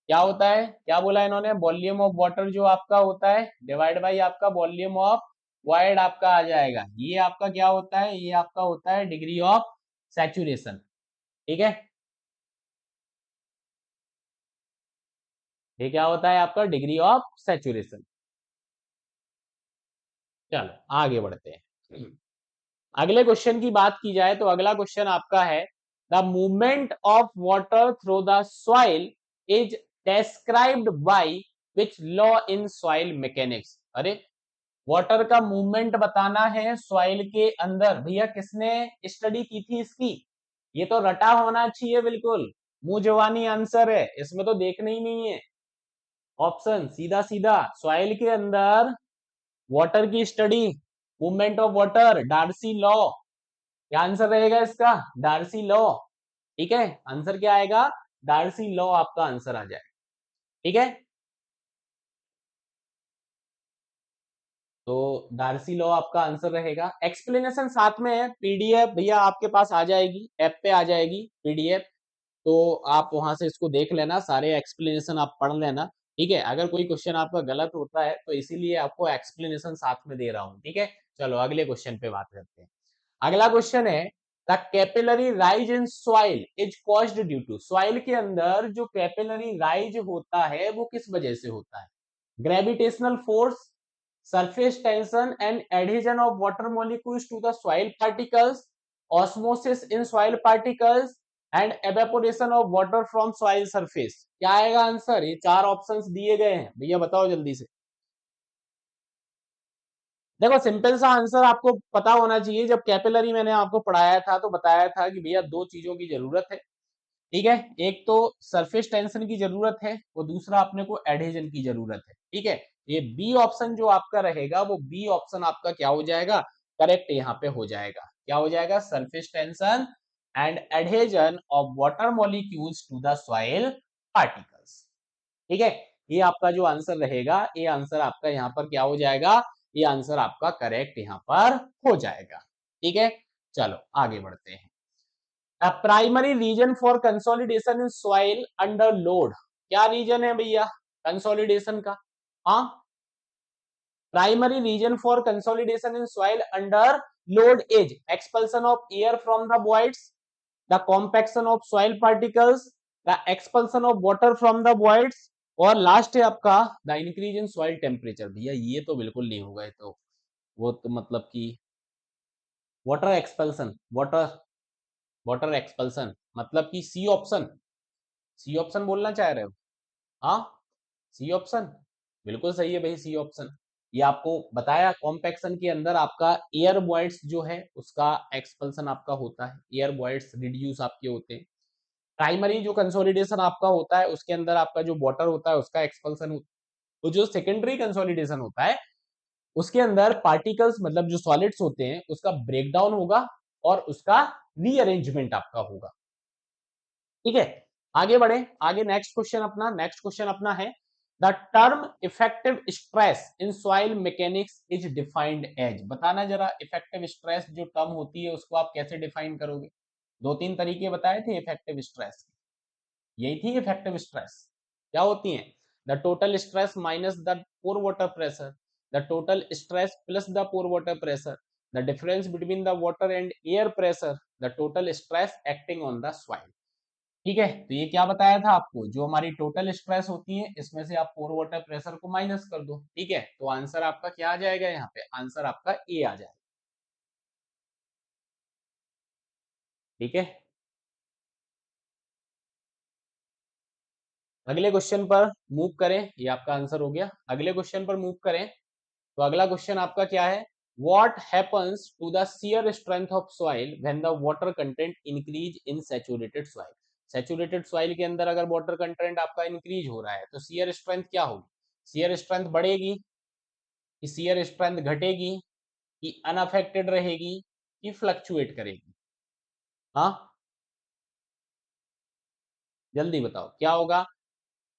क्या होता है, क्या बोला इन्होंने, वॉल्यूम ऑफ वाटर जो आपका होता है डिवाइड बाई आपका वॉल्यूम ऑफ वॉइड आपका आ जाएगा। ये आपका क्या होता है, ये आपका होता है डिग्री ऑफ सैचुरेशन। ठीक है, ये क्या होता है आपका डिग्री ऑफ सैचुरेशन। चलो आगे बढ़ते हैं। अगले क्वेश्चन की बात की जाए तो अगला क्वेश्चन आपका है the movement of water through the soil is described by which law in soil mechanics. अरे, वाटर का मूवमेंट बताना है सॉइल के अंदर, भैया किसने स्टडी की थी इसकी? ये तो रटा होना चाहिए बिल्कुल, मुंह जवानी आंसर है, इसमें तो देखना ही नहीं है। ऑप्शन सीधा सीधा, सॉइल के अंदर वाटर की study, movement of water, Darcy law. क्या आंसर रहेगा इसका? Darcy law. ठीक है, आंसर क्या आएगा? डार्सी लॉ आपका आंसर आ जाएगा। ठीक है, तो डार्सी लॉ आपका आंसर रहेगा। एक्सप्लेनेशन साथ में है, पीडीएफ भैया आपके पास आ जाएगी, ऐप पे आ जाएगी पीडीएफ, तो आप वहां से इसको देख लेना, सारे एक्सप्लेनेशन आप पढ़ लेना। ठीक है, अगर कोई क्वेश्चन आपका गलत होता है तो इसीलिए आपको एक्सप्लेनेशन साथ में दे रहा हूं। ठीक है, चलो अगले क्वेश्चन पे बात करते हैं। अगला क्वेश्चन है the capillary rise in soil is caused due to. Soil के अंदर जो कैपिलरी राइज होता है वो किस वजह से होता है? Gravitational force, surface tension and adhesion of water molecules to the soil particles, osmosis in soil particles and evaporation of water from soil surface। क्या आएगा आंसर? ये चार ऑप्शंस दिए गए हैं भैया, बताओ जल्दी से। देखो, सिंपल सा आंसर आपको पता होना चाहिए। जब कैपिलरी मैंने आपको पढ़ाया था तो बताया था कि भैया दो चीजों की जरूरत है। ठीक है, एक तो सरफेस टेंशन की जरूरत है और दूसरा अपने को एडहेजन की जरूरत है। ठीक है, ये बी ऑप्शन जो आपका रहेगा वो बी ऑप्शन आपका क्या हो जाएगा? करेक्ट यहाँ पे हो जाएगा। क्या हो जाएगा? Surface tension and adhesion of water molecules to the soil particles. ठीक है, ये आपका जो आंसर रहेगा, ये आंसर आपका यहाँ पर क्या हो जाएगा, ये आंसर आपका करेक्ट यहाँ पर हो जाएगा। ठीक है, चलो आगे बढ़ते हैं। A primary region for consolidation in soil under load, क्या रीजन है भैया कंसोलिडेशन का? हाँ, primary reason for consolidation in soil under load is expulsion of air from the voids, the compaction of soil particles, the expulsion of water from the voids, और last है आपका the increase in soil temperature. भैया ये तो बिल्कुल नहीं होगा, तो वो तो मतलब कि वाटर एक्सपल्सन, वाटर एक्सपल्सन मतलब कि सी ऑप्शन, सी ऑप्शन बोलना चाह रहे हो? हाँ, सी ऑप्शन बिल्कुल सही है भाई, सी ऑप्शन। ये आपको बताया कॉम्पैक्शन के अंदर आपका एयर वॉइड्स जो है उसका एक्सपल्सन आपका होता है, एयर वॉइड्स रिड्यूस आपके होते हैं। प्राइमरी जो कंसोलिडेशन आपका होता है उसके अंदर आपका जो वाटर होता है उसका एक्सपल्सन होता है। तो जो सेकेंडरी कंसोलिडेशन होता है उसके अंदर पार्टिकल्स मतलब जो सॉलिड्स होते हैं उसका ब्रेकडाउन होगा और उसका रीअरेंजमेंट आपका होगा। ठीक है, आगे बढ़े, आगे नेक्स्ट क्वेश्चन अपना है the term effective stress in soil mechanics is defined as. बताना जरा, इफेक्टिव स्ट्रेस जो टर्म होती है उसको आप कैसे डिफाइन करोगे? दो तीन तरीके बताए थे इफेक्टिव स्ट्रेस के, यही थी इफेक्टिव स्ट्रेस। क्या होती है? The total stress minus the pore water pressure, the total stress plus the pore water pressure, the difference between the water and air pressure, the total stress acting on the soil. ठीक है, तो ये क्या बताया था आपको, जो हमारी टोटल स्ट्रेस होती है इसमें से आप पोर वाटर प्रेशर को माइनस कर दो। ठीक है, तो आंसर आपका क्या आ जाएगा, यहाँ पे आंसर आपका ए आ जाएगा। ठीक है, अगले क्वेश्चन पर मूव करें, ये आपका आंसर हो गया। अगले क्वेश्चन पर मूव करें, तो अगला क्वेश्चन आपका क्या है, what happens to the shear strength of soil when the water content increase in saturated soil. Saturated soil के अंदर अगर वाटर कंटेंट आपका इंक्रीज हो रहा है तो शियर स्ट्रेंथ क्या होगी? शियर स्ट्रेंथ बढ़ेगी कि शियर स्ट्रेंथ घटेगी कि अनअफेक्टेड रहेगी कि फ्लक्चुएट करेगी? हाँ, जल्दी बताओ क्या होगा,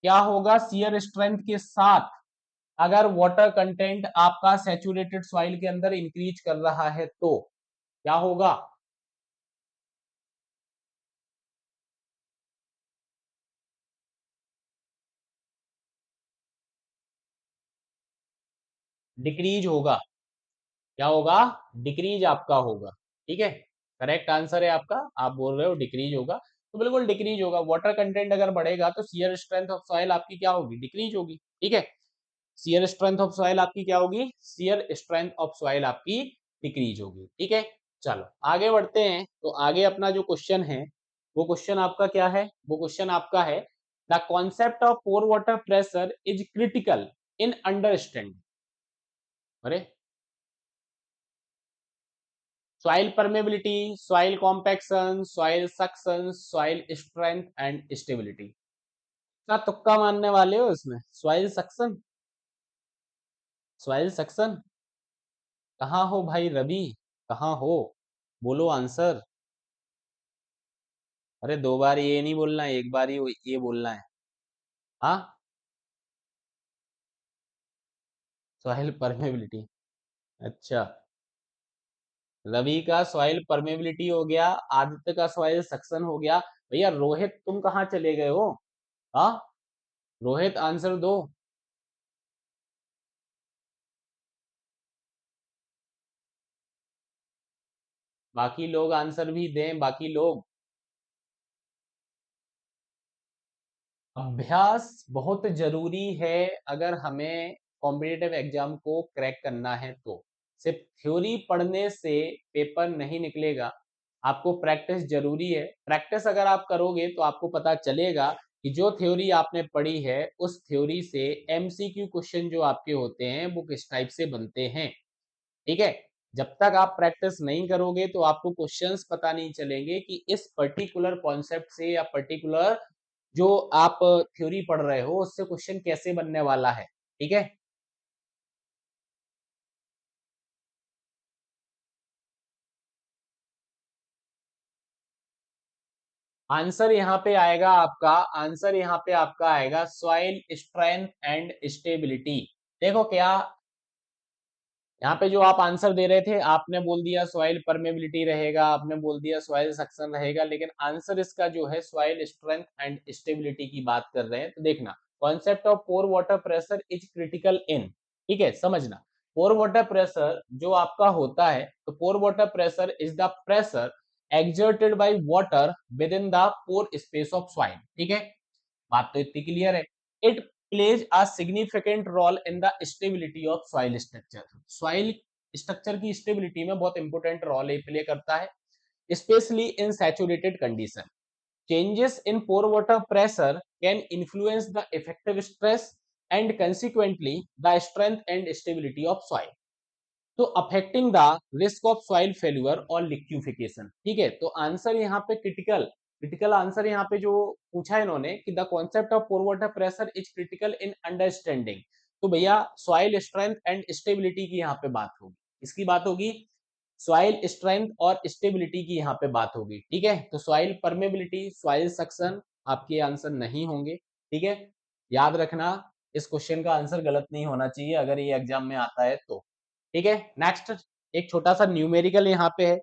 क्या होगा शियर स्ट्रेंथ के साथ अगर वाटर कंटेंट आपका सैचुरेटेड सॉइल के अंदर इंक्रीज कर रहा है तो क्या होगा? डिक्रीज होगा। क्या होगा? डिक्रीज आपका होगा। ठीक है, करेक्ट आंसर है आपका, आप बोल रहे हो डिक्रीज होगा, तो बिल्कुल डिक्रीज होगा। वाटर कंटेंट अगर बढ़ेगा तो शियर स्ट्रेंथ ऑफ सॉइल आपकी क्या होगी? डिक्रीज होगी। ठीक है, शियर स्ट्रेंथ ऑफ सॉइल आपकी क्या होगी? शियर स्ट्रेंथ ऑफ सॉइल आपकी डिक्रीज होगी। ठीक है, चलो आगे बढ़ते हैं। तो आगे अपना जो क्वेश्चन है वो क्वेश्चन आपका क्या है, वो क्वेश्चन आपका है the concept of pore water pressure is critical in understanding. अरे, soil permeability, soil compaction, soil suction, soil strength and stability। क्या तुक्का मारने वाले हो इसमें? soil suction, soil suction कहाँ हो भाई रवि, कहाँ हो? बोलो आंसर। अरे दो बार ये नहीं बोलना है, एक बार ही ये बोलना है। हाँ, सॉइल परमेबिलिटी। अच्छा, रवि का सॉइल परमेबिलिटी हो गया, आदित्य का सॉइल सक्शन हो गया। भैया रोहित तुम कहाँ चले गए हो? हाँ, रोहित आंसर दो। बाकी लोग आंसर भी दें, बाकी लोग। अभ्यास बहुत जरूरी है अगर हमें कॉम्पिटिटिव एग्जाम को क्रैक करना है तो। सिर्फ थ्योरी पढ़ने से पेपर नहीं निकलेगा, आपको प्रैक्टिस जरूरी है। प्रैक्टिस अगर आप करोगे तो आपको पता चलेगा कि जो थ्योरी आपने पढ़ी है उस थ्योरी से एमसीक्यू क्वेश्चन जो आपके होते हैं वो किस टाइप से बनते हैं। ठीक है, जब तक आप प्रैक्टिस नहीं करोगे तो आपको क्वेश्चंस पता नहीं चलेंगे कि इस पर्टिकुलर कॉन्सेप्ट से या पर्टिकुलर जो आप थ्योरी पढ़ रहे हो उससे क्वेश्चन कैसे बनने वाला है। ठीक है, आंसर यहाँ पे आएगा आपका, आंसर यहाँ पे आपका आएगा सॉइल स्ट्रेंथ एंड स्टेबिलिटी। देखो क्या यहाँ पे जो आप आंसर दे रहे थे, आपने बोल दिया सॉइल परमेबिलिटी रहेगा, आपने बोल दिया सॉइल सक्शन रहेगा, लेकिन आंसर इसका जो है सॉइल स्ट्रेंथ एंड स्टेबिलिटी की बात कर रहे हैं। तो देखना, concept of pore water pressure is critical in, ठीक है, समझना। पोर वाटर प्रेशर जो आपका होता है, तो pore water pressure is the pressure exerted by water within the pore space of soil, ठीक है, बात तो इतनी क्लियर है। It plays a significant role in the stability of soil structure, soil structure की स्टेबिलिटी में बहुत इंपॉर्टेंट रोल प्ले करता है, especially in saturated condition. Changes in pore water pressure can influence the effective stress and consequently the strength and stability of soil, तो affecting the risk of soil failure or liquefaction, ठीक है। तो answer यहाँ पे critical, critical answer यहाँ पे जो पूछा है इन्होंने कि the concept of pore water pressure is critical in understanding, तो भैया सॉइल स्ट्रेंथ एंड स्टेबिलिटी की यहाँ पे बात होगी, इसकी बात होगी, सॉइल स्ट्रेंथ और स्टेबिलिटी की यहाँ पे बात होगी, ठीक है। तो सॉइल परमेबिलिटी, सॉइल सक्शन आपके आंसर नहीं होंगे, ठीक है, याद रखना। इस क्वेश्चन का आंसर गलत नहीं होना चाहिए अगर ये एग्जाम में आता है तो, ठीक है। नेक्स्ट एक छोटा सा न्यूमेरिकल यहाँ पे है,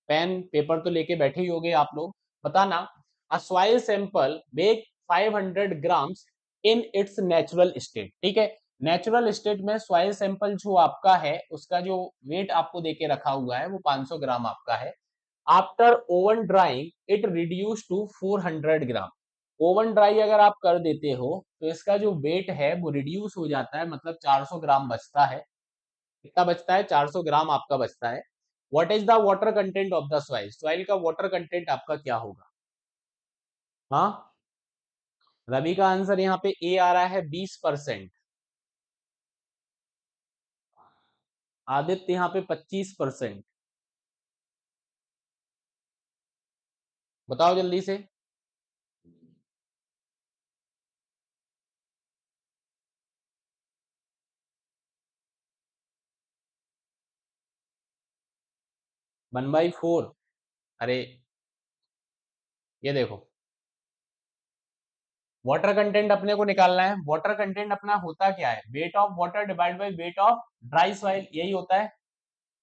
पेन पेपर तो लेके बैठे ही होगे आप लोग, बताना। A soil sample weight 500 grams in its natural state, ठीक है। नेचुरल स्टेट में सॉइल सैंपल जो आपका है उसका जो वेट आपको देके रखा हुआ है वो 500 ग्राम आपका है। After oven drying it reduce to 400 gram, oven dry अगर आप कर देते हो तो इसका जो वेट है वो रिड्यूस हो जाता है, मतलब 400 ग्राम बचता है। कितना बचता है? 400 ग्राम आपका बचता है। What is the water content of the soil, soil का वाटर कंटेंट आपका क्या होगा? हाँ, रवि का आंसर यहाँ पे ए आ रहा है 20%, आदित्य यहाँ पे 25%, बताओ जल्दी से। वन बाई फोर, अरे ये देखो, वाटर कंटेंट अपने को निकालना है, वाटर कंटेंट अपना होता क्या है? Wait of water divide by weight of dry soil, यही होता है,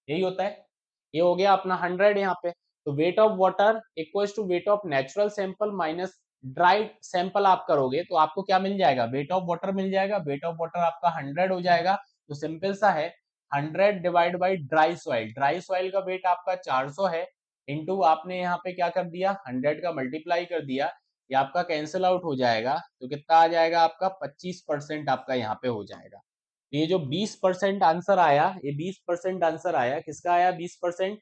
यही होता है। ये हो गया अपना 100 यहाँ पे, तो weight of water equals to weight of natural sample minus dried sample आप करोगे तो आपको क्या मिल जाएगा? वेट ऑफ वाटर मिल जाएगा, वेट ऑफ वाटर आपका 100 हो जाएगा, तो सिंपल सा है, 100 divide by dry soil, dry soil का वेट आपका 400 है, इंटू आपने यहाँ पे क्या कर दिया, 100 का मल्टीप्लाई कर दिया, ये आपका कैंसिल आउट हो जाएगा, तो कितना आ जाएगा आपका? 25% आपका यहाँ पे हो जाएगा। तो ये जो 20% आंसर आया, ये 20% आंसर आया, किसका आया 20%?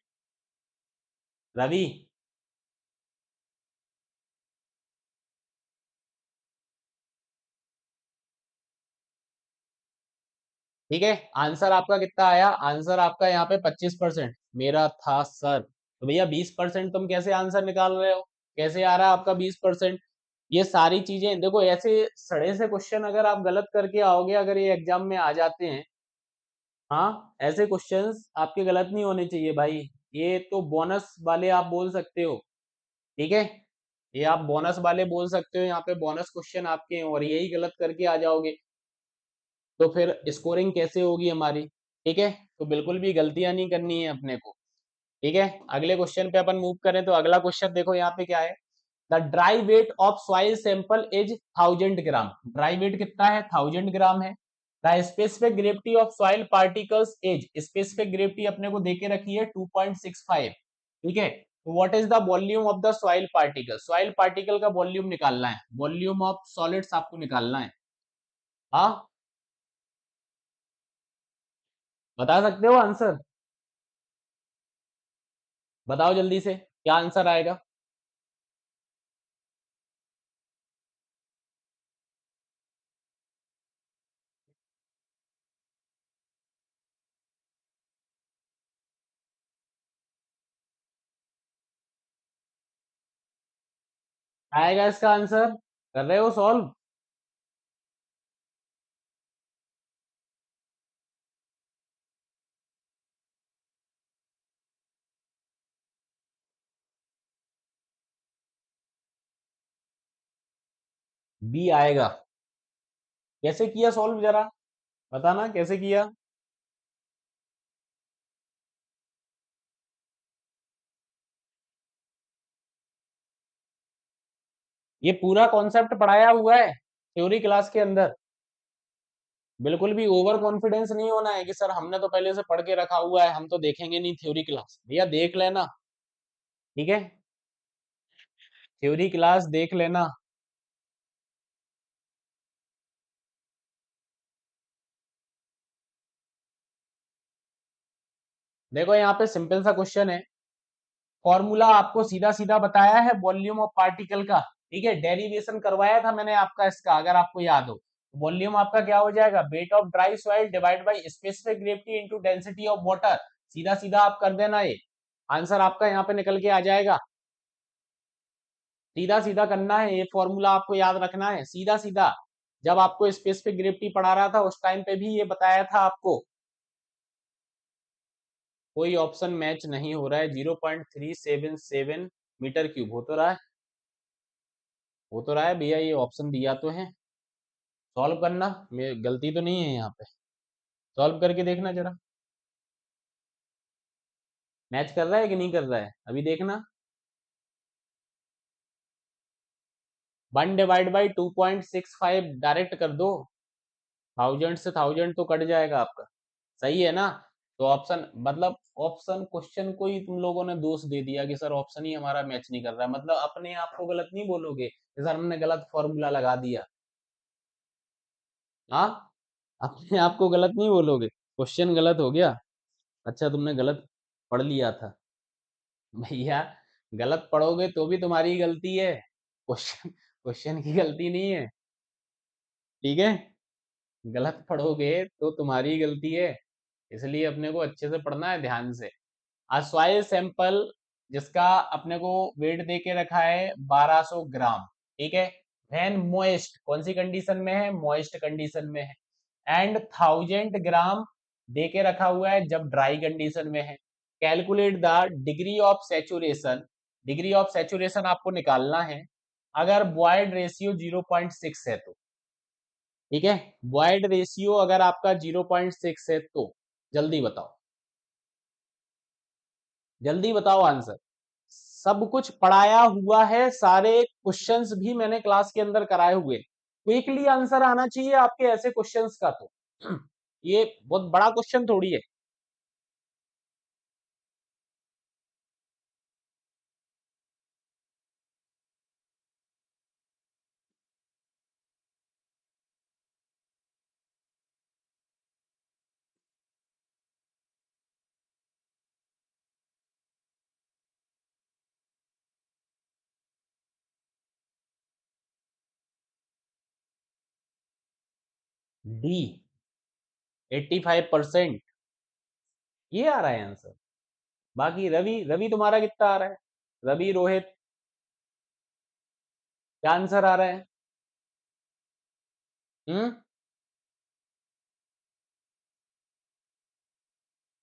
रवि, ठीक है। आंसर आपका कितना आया? आंसर आपका यहाँ पे 25% मेरा था सर। तो भैया 20% तुम कैसे आंसर निकाल रहे हो? कैसे आ रहा है आपका 20%? ये सारी चीजें देखो, ऐसे सड़े से क्वेश्चन अगर आप गलत करके आओगे, अगर ये एग्जाम में आ जाते हैं, हाँ, ऐसे क्वेश्चंस आपके गलत नहीं होने चाहिए भाई, ये तो बोनस वाले आप बोल सकते हो, ठीक है, ये आप बोनस वाले बोल सकते हो, यहाँ पे बोनस क्वेश्चन आपके हैं और यही गलत करके आ जाओगे तो फिर स्कोरिंग कैसे होगी हमारी, ठीक है। तो बिल्कुल भी गलतियां नहीं करनी है अपने को, ठीक है। अगले क्वेश्चन पे अपन मूव करें तो अगला क्वेश्चन देखो यहाँ पे क्या है, the dry weight of soil sample is 1000 gram, dry weight कितना है? 1000 ग्राम है। The specific gravity of soil particles is, specific gravity अपने को देके रखी है 2.65, ठीक है। तो what is the volume of the soil particle, soil particle का वॉल्यूम निकालना है, वॉल्यूम ऑफ सॉलिड्स आपको निकालना है, हाँ, बता सकते हो आंसर? बताओ जल्दी से क्या आंसर आएगा? आएगा इसका आंसर? कर रहे हो सॉल्व? बी आएगा। कैसे किया सॉल्व जरा बताना कैसे किया। ये पूरा कॉन्सेप्ट पढ़ाया हुआ है थ्योरी क्लास के अंदर। बिल्कुल भी ओवर कॉन्फिडेंस नहीं होना है कि सर हमने तो पहले से पढ़ के रखा हुआ है, हम तो देखेंगे नहीं थ्योरी क्लास। भैया देख लेना, ठीक है, थ्योरी क्लास देख लेना। देखो यहाँ पे सिंपल सा क्वेश्चन है, फॉर्मूला आपको सीधा सीधा बताया है वॉल्यूम ऑफ पार्टिकल का, ठीक है, डेरिवेशन करवाया था मैंने आपका इसका, अगर आपको याद हो। वॉल्यूम आपका क्या हो जाएगा, weight of dry soil divide by specific gravity into density of water. सीधा सीधा आप कर देना, ये आंसर आपका यहाँ पे निकल के आ जाएगा। सीधा सीधा करना है, ये फॉर्मूला आपको याद रखना है सीधा सीधा। जब आपको स्पेसिफिक ग्रेविटी पढ़ा रहा था उस टाइम पे भी ये बताया था आपको। कोई ऑप्शन मैच नहीं हो रहा है। 0.377 मीटर क्यूब हो तो रहा है, हो तो रहा है भैया, ये ऑप्शन दिया तो है। सॉल्व करना, मेरी गलती तो नहीं है यहाँ पे। सॉल्व करके देखना जरा, मैच कर रहा है कि नहीं कर रहा है अभी देखना। 1/2.65 डायरेक्ट कर दो, 1000 से 1000 तो कट जाएगा आपका। सही है ना। तो ऑप्शन मतलब ऑप्शन क्वेश्चन को ही तुम लोगों ने दोष दे दिया कि सर ऑप्शन ही हमारा मैच नहीं कर रहा है, मतलब अपने आप को गलत नहीं बोलोगे कि सर हमने गलत फॉर्मूला लगा दिया। हाँ, अपने आप को गलत नहीं बोलोगे, क्वेश्चन गलत हो गया। अच्छा तुमने गलत पढ़ लिया था। भैया गलत पढ़ोगे तो भी तुम्हारी ही गलती है, क्वेश्चन क्वेश्चन की गलती नहीं है, ठीक है। गलत पढ़ोगे तो तुम्हारी ही गलती है, इसलिए अपने को अच्छे से पढ़ना है ध्यान से। सॉइल सैंपल जिसका अपने को वेट दे के रखा है 1200 ग्राम, ठीक है, वैन मोइस्ट कौन सी कंडीशन में है, मॉइस्ट कंडीशन में है, एंड 1000 ग्राम दे के रखा हुआ है जब ड्राई कंडीशन में है। Calculate the degree of saturation, degree of saturation आपको निकालना है अगर बॉयड रेशियो 0.6 है तो, ठीक है, बॉयड रेशियो अगर आपका 0.6 है तो जल्दी बताओ, जल्दी बताओ आंसर। सब कुछ पढ़ाया हुआ है, सारे क्वेश्चंस भी मैंने क्लास के अंदर कराए हुए। क्विकली आंसर आना चाहिए आपके ऐसे क्वेश्चंस का तो ये बहुत बड़ा क्वेश्चन थोड़ी है। डी 85% ये आ रहा है आंसर। बाकी रवि, रवि तुम्हारा कितना आ रहा है, रवि रोहित क्या आंसर आ रहा है। हम्म,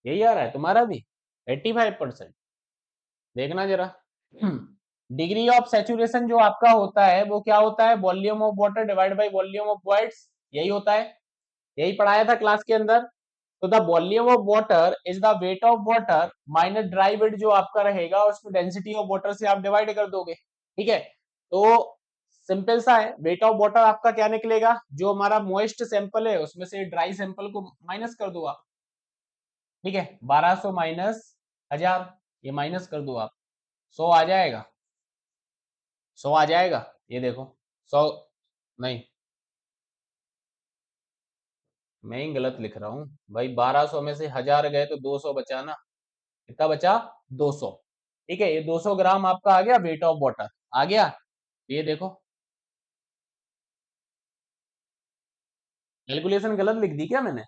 यही आ रहा है तुम्हारा भी 85%। देखना जरा डिग्री ऑफ सेचुरेशन जो आपका होता है वो क्या होता है, volume of water divide by volume of voids, यही होता है, यही पढ़ाया था क्लास के अंदर। तो the volume of water is the weight of water minus dry weight जो आपका रहेगा उसको डेंसिटी ऑफ वाटर से आप डिवाइड कर दोगे, ठीक है। तो सिंपल सा है, वेट ऑफ वाटर आपका क्या निकलेगा, जो हमारा मोइस्ट सैंपल है उसमें से ड्राई सैंपल को माइनस कर दो आप, ठीक है, 1200 माइनस 1000, ये माइनस कर दो आप, 100 आ जाएगा, 100 आ जाएगा, ये देखो 100 नहीं, मैं ही गलत लिख रहा हूँ भाई, 1200 में से 1000 गए तो 200 बचा ना, कितना बचा, 200, ठीक है, ये 200 ग्राम आपका आ गया वेट ऑफ वाटर, आ गया, ये देखो कैलकुलेशन गलत लिख दी क्या मैंने,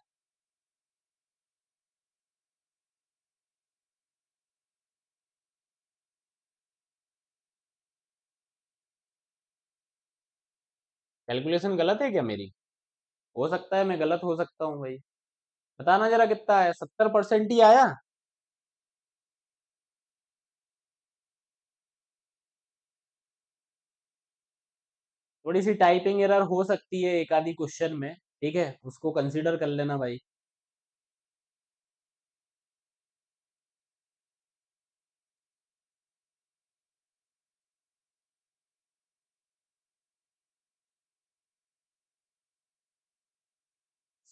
कैलकुलेशन गलत है क्या मेरी, हो सकता है मैं गलत हो सकता हूँ भाई, बताना जरा कितना है, 70% ही आया। थोड़ी सी टाइपिंग एरर हो सकती है एक आधी क्वेश्चन में, ठीक है, उसको कंसीडर कर लेना भाई।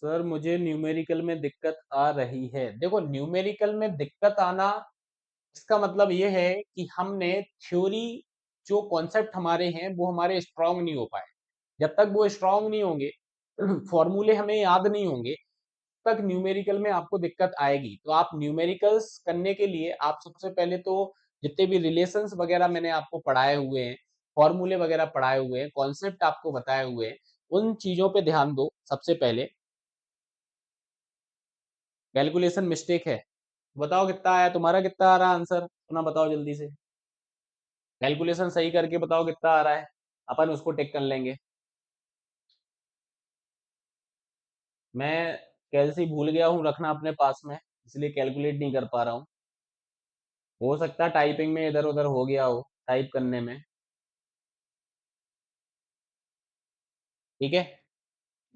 सर मुझे न्यूमेरिकल में दिक्कत आ रही है। देखो न्यूमेरिकल में दिक्कत आना, इसका मतलब ये है कि हमने थ्योरी, जो कॉन्सेप्ट हमारे हैं वो हमारे स्ट्रांग नहीं हो पाए। जब तक वो स्ट्रांग नहीं होंगे, फॉर्मूले हमें याद नहीं होंगे, तक न्यूमेरिकल में आपको दिक्कत आएगी। तो आप न्यूमेरिकल्स करने के लिए आप सबसे पहले तो जितने भी रिलेशंस वगैरह मैंने आपको पढ़ाए हुए हैं, फॉर्मूले वगैरह पढ़ाए हुए हैं, कॉन्सेप्ट आपको बताए हुए हैं, उन चीजों पे ध्यान दो सबसे पहले। कैलकुलेशन मिस्टेक है, बताओ कितना आया तुम्हारा, कितना आ रहा है आंसर, अपना बताओ जल्दी से। कैलकुलेशन सही करके बताओ कितना आ रहा है, अपन उसको टिक कर लेंगे। मैं कैलसी भूल गया हूँ रखना अपने पास में, इसलिए कैलकुलेट नहीं कर पा रहा हूँ। हो सकता है टाइपिंग में इधर उधर हो गया हो, टाइप करने में। ठीक है,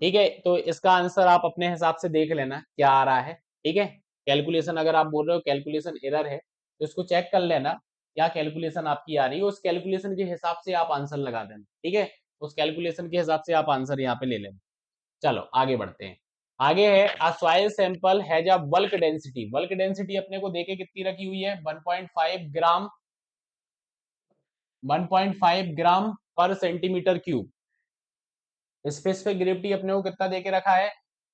ठीक है, तो इसका आंसर आप अपने हिसाब से देख लेना क्या आ रहा है। ठीक है, कैलकुलेशन अगर आप बोल रहे हो कैलकुलेशन एरर है, तो इसको चेक कर लेना क्या कैलकुलेशन आपकी आ रही है, उस कैलकुलेशन के हिसाब से आप आंसर लगा देना। ठीक है, उस कैलकुलेशन के हिसाब से आप आंसर यहाँ पे ले लेना। चलो आगे बढ़ते हैं। आगे है अ soil sample has a bulk density. Bulk density अपने को देके कितनी रखी हुई है, 1.5 ग्राम, 1.5 ग्राम पर सेंटीमीटर क्यूब। स्पेसिफिक ग्रेविटी अपने को कितना देके रखा है,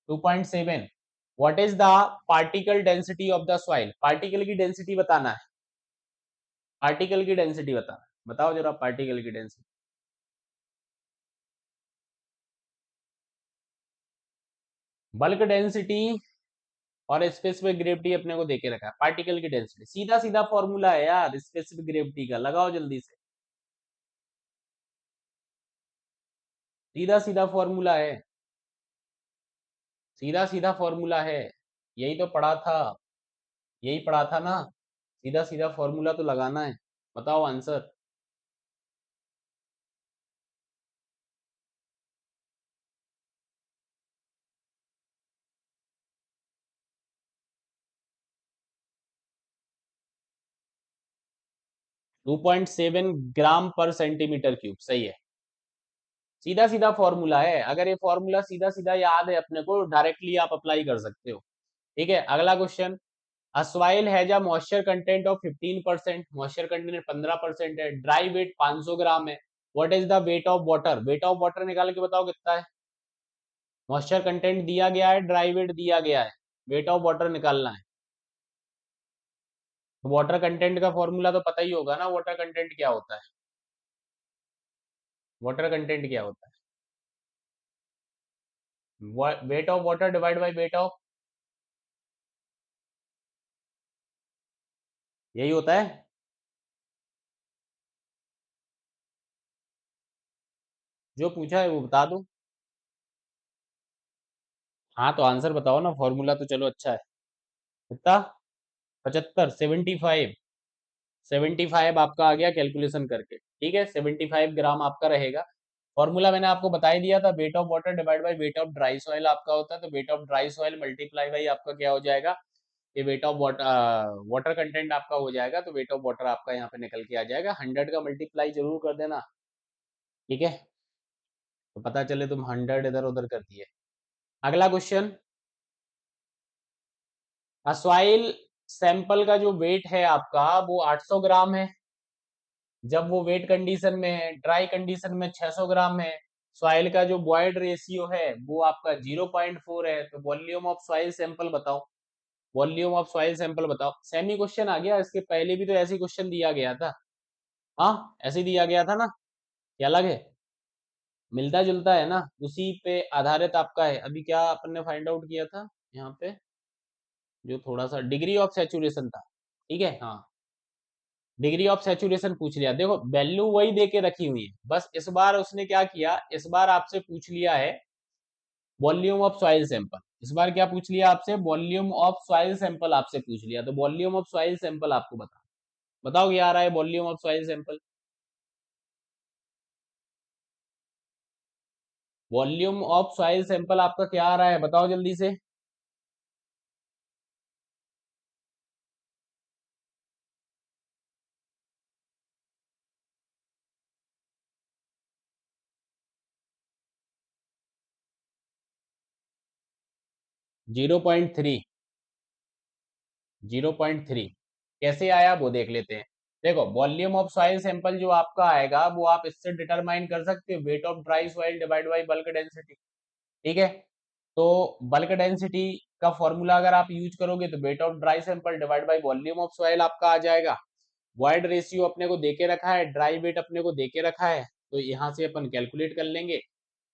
2.7। What is the particle density of the soil, particle की डेंसिटी बताना है, पार्टिकल की डेंसिटी बताना है। बताओ जरा पार्टिकल की डेंसिटी। बल्क डेंसिटी और स्पेसिफिक ग्रेविटी अपने को देके रखा है, पार्टिकल की डेंसिटी सीधा सीधा फॉर्मूला है यार स्पेसिफिक ग्रेविटी का, लगाओ जल्दी से, सीधा सीधा फॉर्मूला है, सीधा सीधा फॉर्मूला है, यही तो पढ़ा था, यही पढ़ा था ना, सीधा सीधा फॉर्मूला तो लगाना है। बताओ आंसर। 2.7 ग्राम पर सेंटीमीटर क्यूब, सही है, सीधा सीधा फॉर्मूला है। अगर ये फॉर्मूला सीधा सीधा याद है अपने को, डायरेक्टली आप अप्लाई कर सकते हो। ठीक है, अगला question. A soil has a moisture content of 15%, moisture content 15% है, ड्राई वेट 500 ग्राम है। What is the weight of water, wait of water निकाल के बताओ कितना है। मॉइस्चर कंटेंट दिया गया है, ड्राई वेट दिया गया है, वेट ऑफ वाटर निकालना है। तो वाटर कंटेंट का फॉर्मूला तो पता ही होगा ना, वाटर कंटेंट क्या होता है, वाटर कंटेंट क्या होता है, wait of water divide by weight of, यही होता है। जो पूछा है वो बता दो। हाँ तो आंसर बताओ ना, फॉर्मूला तो चलो अच्छा है। कितना, 75, 75, 75 आपका आ गया कैलकुलेशन करके। ठीक है, 75 ग्राम आपका रहेगा। फॉर्मूला मैंने आपको बता ही दिया था, wait of water divide by weight of dry soil आपका होता है। तो weight of dry soil multiply by आपका क्या हो जाएगा, ये wait of water, water content आपका हो जाएगा। तो वेट ऑफ वाटर आपका यहाँ पे निकल के आ जाएगा, 100 का मल्टीप्लाई जरूर कर देना। ठीक है, तो पता चले तुम 100 इधर उधर कर दिए। अगला क्वेश्चन। सॉइल सैंपल का जो वेट है आपका वो 800 ग्राम है, जब वो वेट कंडीशन में है। ड्राई कंडीशन में 600 ग्राम है। सॉइल का जो बॉयड रेशियो है वो आपका 0.4 है। तो वॉल्यूम ऑफ सॉइल सैंपल बताओ, वॉल्यूम ऑफ सॉइल सैंपल बताओ। सेमी क्वेश्चन आ गया, इसके पहले भी तो ऐसे क्वेश्चन दिया गया था। हाँ ऐसे दिया गया था ना, क्या अलग है, मिलता जुलता है ना, उसी पे आधारित आपका है। अभी क्या अपन ने फाइंड आउट किया था यहाँ पे, जो थोड़ा सा डिग्री ऑफ सेचुरेशन था। ठीक है, हाँ डिग्री ऑफ सेचुरेशन पूछ लिया। देखो वैल्यू वही दे के रखी हुई है, बस इस बार उसने क्या किया, इस बार आपसे पूछ लिया है वॉल्यूम ऑफ सॉइल सैंपल। इस बार क्या पूछ लिया आपसे, वॉल्यूम ऑफ सॉइल सैंपल आपसे पूछ लिया। तो वॉल्यूम ऑफ सॉइल सैंपल आपको बताओ क्या आ रहा है volume of soil sample. Volume of soil sample आपका क्या आ रहा है, बताओ जल्दी से। 0.3। 0.3 कैसे आया वो देख लेते हैं। देखो वॉल्यूम ऑफ सॉइल सैंपल जो आपका आएगा वो आप इससे डिटरमाइन कर सकते हो, weight of dry soil divide by bulk density. ठीक है, तो बल्क डेंसिटी का फॉर्मूला अगर आप यूज करोगे तो weight of dry sample divide by volume of soil आपका आ जाएगा। वॉइड रेशियो अपने को देके रखा है, ड्राई वेट अपने को देके रखा है, तो यहाँ से अपन कैलकुलेट कर लेंगे।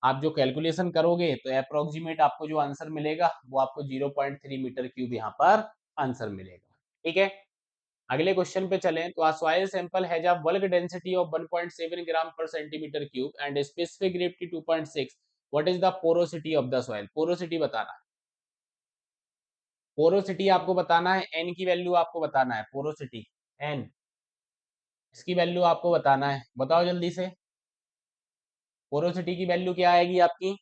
आप जो कैलकुलेशन करोगे तो अप्रोक्सीमेट आपको जो आंसर मिलेगा वो आपको 0.3 मीटर क्यूब यहाँ पर आंसर मिलेगा। ठीक है, अगले क्वेश्चन पे चलें तो a soil sample has a bulk density of 1.7 ग्राम पर centimetre cube and specific gravity 2.6। What is the porosity of the soil, porosity बताना। पोरोसिटी आपको बताना है, एन की वैल्यू आपको बताना है, पोरोसिटी एन, इसकी वैल्यू आपको बताना है, बताओ जल्दी से। पोरोसिटी की वैल्यू क्या आएगी आपकी?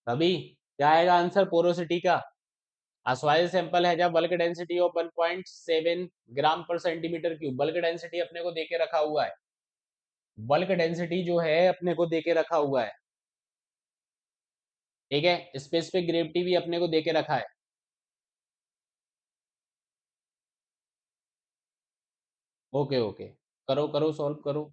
अभी क्या आएगा आंसर पोरोसिटी का? A soil sample has a bulk density of 1.7 ग्राम पर सेंटीमीटर क्यूब। बल्क डेंसिटी अपने को देके रखा हुआ है, बल्क डेंसिटी जो है अपने को देके रखा हुआ है। ठीक है, स्पेसिफिक ग्रेविटी भी अपने को देके रखा है। ओके ओके, करो करो सॉल्व करो।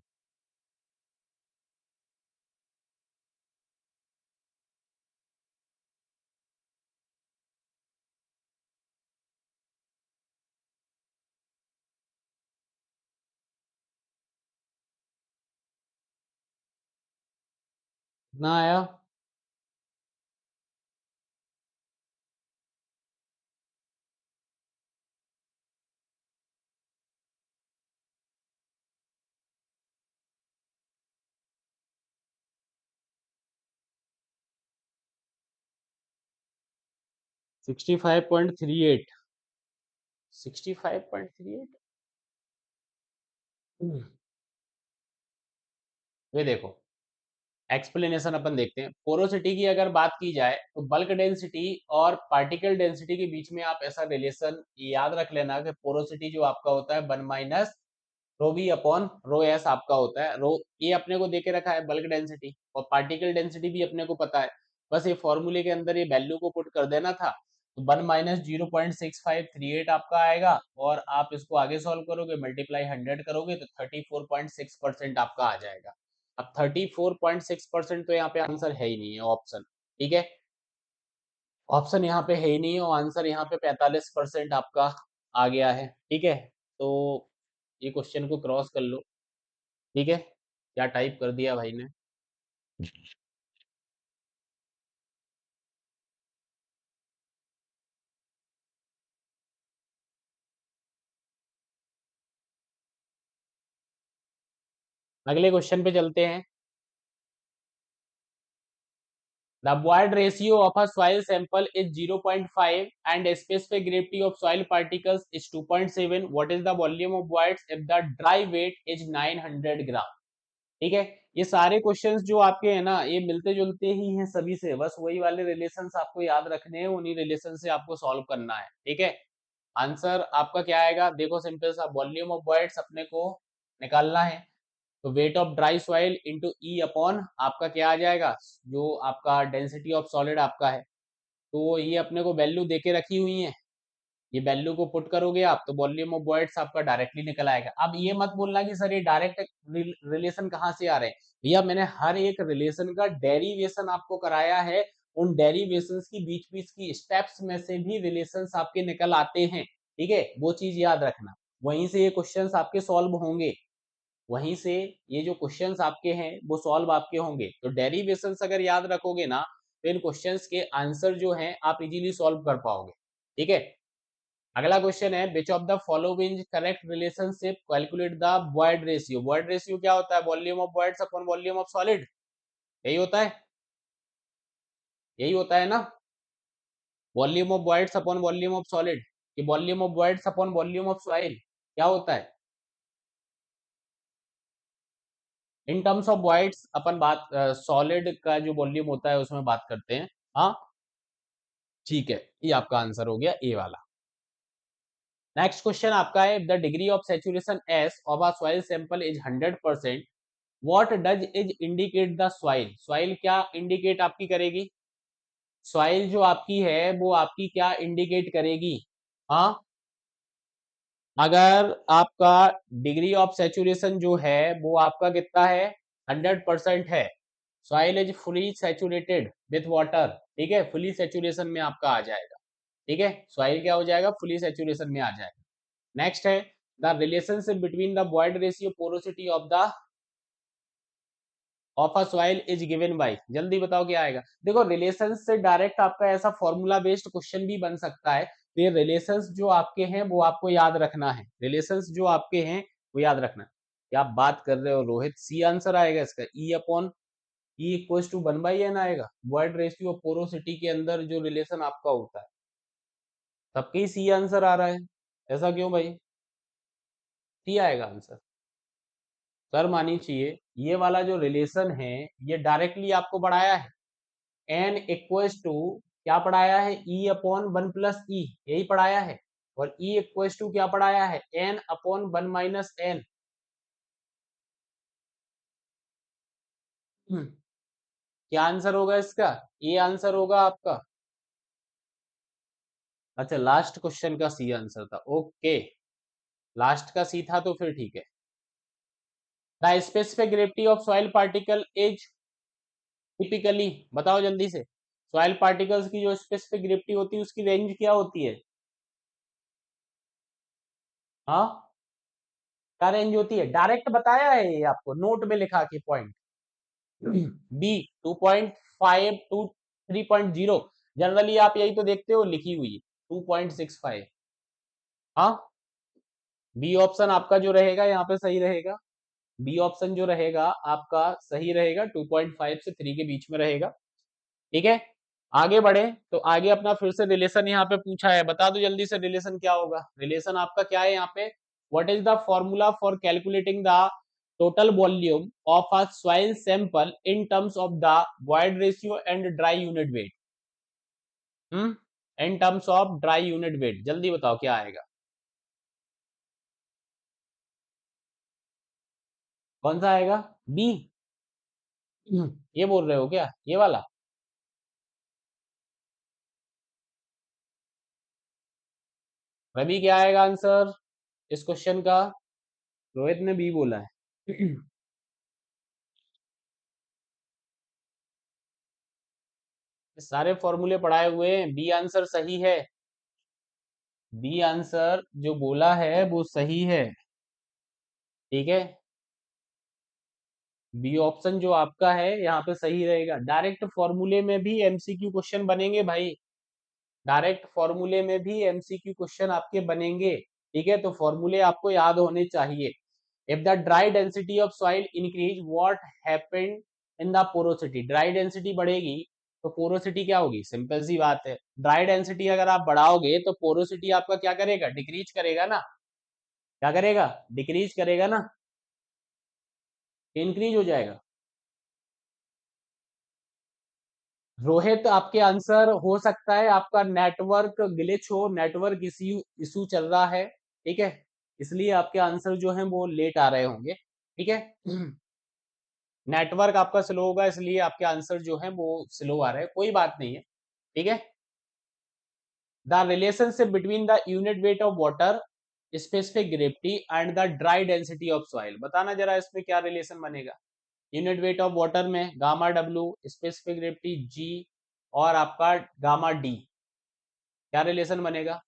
कितना आया? 65.38। 65.38। ये देखो, एक्सप्लेनेशन अपन देखते हैं। पोरोसिटी की अगर बात की जाए तो बल्क डेंसिटी और पार्टिकल डेंसिटी के बीच में आप ऐसा रिलेशन याद रख लेना कि पोरोसिटी जो आपका होता है 1 minus rho v upon rho s आपका होता है। रो ये अपने को देके रखा है बल्क डेंसिटी, और पार्टिकल डेंसिटी भी अपने को पता है। बस ये फॉर्मूले के अंदर ये वैल्यू को पुट कर देना था, तो 1 माइनस 0.6538 आपका आएगा, और आप इसको आगे सॉल्व करोगे, मल्टीप्लाई 100 करोगे तो 34.6% आपका आ जाएगा। अब 34.6% तो यहाँ पे आंसर है ही नहीं है, ऑप्शन। ठीक है, ऑप्शन यहाँ पे है ही नहीं है, और आंसर यहाँ पे 45% आपका आ गया है। ठीक है, तो ये क्वेश्चन को क्रॉस कर लो। ठीक है, क्या टाइप कर दिया भाई ने। अगले क्वेश्चन पे चलते हैं। The Boyd ratio of a soil sample is 0.5 and specific gravity of soil particles is 2.7. What is the volume of Boyds if the dry weight is 900 ग्राम? ठीक है, ये सारे क्वेश्चंस जो आपके हैं ना, ये मिलते जुलते ही हैं सभी से, बस वही वाले रिलेशंस आपको याद रखने हैं, उन्हीं रिलेशन से आपको सॉल्व करना है। ठीक है, आंसर आपका क्या आएगा, देखो सिंपल सा, वॉल्यूम ऑफ बॉयड्स अपने को निकालना है, तो weight of dry soil into E upon आपका क्या आ जाएगा, जो आपका डेंसिटी ऑफ सॉलिड आपका है, तो ये अपने को वैल्यू देके रखी हुई है, ये वैल्यू को पुट करोगे आप तो वॉल्यूम ऑफ बॉयड्स आपका डायरेक्टली निकल आएगा। अब ये मत बोलना कि सर ये डायरेक्ट रिलेशन कहाँ से आ रहे हैं, भैया मैंने हर एक रिलेशन का डेरिवेशन आपको कराया है, उन डेरिवेशंस की बीच बीच की स्टेप्स में से भी रिलेशंस आपके निकल आते हैं। ठीक है, वो चीज याद रखना, वहीं से ये क्वेश्चंस आपके सॉल्व होंगे, वहीं से ये जो क्वेश्चंस आपके हैं वो सॉल्व आपके होंगे, तो डेरिवेशंस अगर याद रखोगे ना तो इन क्वेश्चंस के आंसर जो हैं आप इजीली सॉल्व कर पाओगे। ठीक है, अगला क्वेश्चन है, which of the following correct relationship calculate the void ratio. Void ratio क्या होता है, volume of voids upon volume of solid, यही होता है। यही होता है ना, volume of voids upon volume of solid, कि volume of voids upon volume of soil क्या होता है, in terms of voids upon बात सॉलिड का जो वॉल्यूम होता है उसमें बात करते हैं। हाँ ठीक है, ये आपका आंसर हो गया ए वाला। नेक्स्ट क्वेश्चन आपका है, the degree of saturation S of a soil sample is 100%, what does is indicate the soil, soil क्या इंडिकेट आपकी करेगी, सॉइल जो आपकी है वो आपकी क्या इंडिकेट करेगी। हाँ, अगर आपका डिग्री ऑफ सैचुरेशन जो है वो आपका कितना है, 100% है, soil is fully saturated with water, ठीक है, फुली सैचुरेशन में आपका आ जाएगा, ठीक है, सॉइल क्या हो जाएगा, फुली सैचुरेशन में आ जाएगा। नेक्स्ट है, the relationship between the void ratio porosity of a soil is given by, जल्दी बताओ क्या आएगा। देखो रिलेशन से डायरेक्ट आपका ऐसा फॉर्मूला बेस्ड क्वेश्चन भी बन सकता है, तो ये रिलेशंस जो आपके हैं वो आपको याद रखना है, रिलेशंस जो आपके हैं वो याद रखना है। क्या आप बात कर रहे हो रोहित, सी आंसर आएगा इसका, e upon e equals to 1/n आएगा, वॉइड रेशियो पोरोसिटी के अंदर जो रिलेशन आपका होता है, सबके ही सी आंसर आ रहा है, ऐसा क्यों भाई, सी आएगा आंसर, सर मानी चाहिए। ये वाला जो रिलेशन है ये डायरेक्टली आपको बढ़ाया है, एन इक्वल्स टू क्या पढ़ाया है, ई अपॉन 1 + ई, यही पढ़ाया है, और ई इक्वल्स टू क्या पढ़ाया है, एन अपॉन 1 - n। क्या आंसर होगा इसका, ये आंसर होगा आपका। अच्छा लास्ट क्वेश्चन का सी आंसर था, ओके, लास्ट का सी था तो फिर ठीक है। The specific gravity of soil particle is typically, बताओ जल्दी से, सॉइल पार्टिकल्स की जो स्पेसिफिक ग्रेविटी होती है उसकी रेंज क्या होती है, हाँ क्या रेंज होती है, डायरेक्ट बताया है ये आपको, नोट में लिखा के पॉइंट, बी 2.5 टू 3.0, जनरली आप यही तो देखते हो लिखी हुई 2.65। हाँ, बी ऑप्शन आपका जो रहेगा यहाँ पे सही रहेगा, बी ऑप्शन जो रहेगा आपका सही रहेगा, 2.5 से 3 के बीच में रहेगा, ठीक है। आगे बढ़े तो आगे अपना फिर से रिलेशन यहाँ पे पूछा है, बता दो जल्दी से रिलेशन क्या होगा, रिलेशन आपका क्या है यहाँ पे, what is the formula for calculating the total volume of a soil sample in terms of the void ratio and dry unit weight, in terms of dry unit weight, जल्दी बताओ क्या आएगा, कौन सा आएगा, बी, ये बोल रहे हो क्या, ये वाला, रवि क्या आएगा आंसर इस क्वेश्चन का, रोहित ने बी बोला है। सारे फॉर्मूले पढ़ाए हुए हैं, बी आंसर सही है, बी आंसर जो बोला है वो सही है, ठीक है, बी ऑप्शन जो आपका है यहाँ पे सही रहेगा, डायरेक्ट फॉर्मूले में भी एमसीक्यू क्वेश्चन बनेंगे भाई, डायरेक्ट फॉर्मूले में भी एमसीक्यू क्वेश्चन आपके बनेंगे, ठीक है, तो फॉर्मूले आपको याद होने चाहिए। If the dry density of soil increase what happened in the porosity, dry density बढ़ेगी तो पोरोसिटी क्या होगी, सिंपल सी बात है, ड्राई डेंसिटी अगर आप बढ़ाओगे तो पोरोसिटी आपका क्या करेगा, डिक्रीज करेगा ना, क्या करेगा, डिक्रीज करेगा ना, इंक्रीज हो जाएगा। रोहित आपके आंसर हो सकता है आपका नेटवर्क ग्लिच हो, नेटवर्क इश्यू इशू चल रहा है, ठीक है, इसलिए आपके आंसर जो है वो लेट आ रहे होंगे, ठीक है। नेटवर्क आपका स्लो होगा इसलिए आपके आंसर जो है वो स्लो आ रहे हैं, कोई बात नहीं है, ठीक है। The relationship between the unit weight of water, specific gravity and the dry density of soil, बताना जरा इसमें क्या रिलेशन बनेगा, यूनिट वेट ऑफ वाटर में gamma W, specific gravity G, और आपका गामा डी, क्या रिलेशन बनेगा,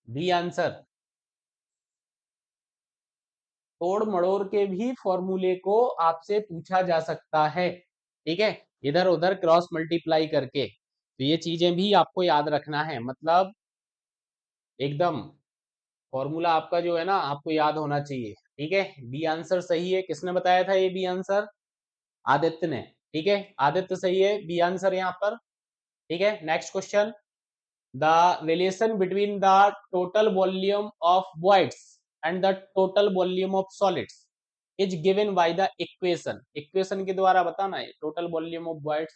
बी आंसर, तोड़ मड़ोड़ के भी फॉर्मूले को आपसे पूछा जा सकता है, ठीक है, इधर उधर क्रॉस मल्टीप्लाई करके, तो ये चीजें भी आपको याद रखना है, मतलब एकदम फॉर्मूला आपका जो है ना आपको याद होना चाहिए। ठीक है, बी आंसर सही है। किसने बताया था ये बी आंसर? आदित्य ने। ठीक है, आदित्य सही है, बी आंसर यहाँ पर। ठीक है, next question. The relation between the total volume of voids and the total volume of solids is given by the equation. Equation के द्वारा बताना है total volume of voids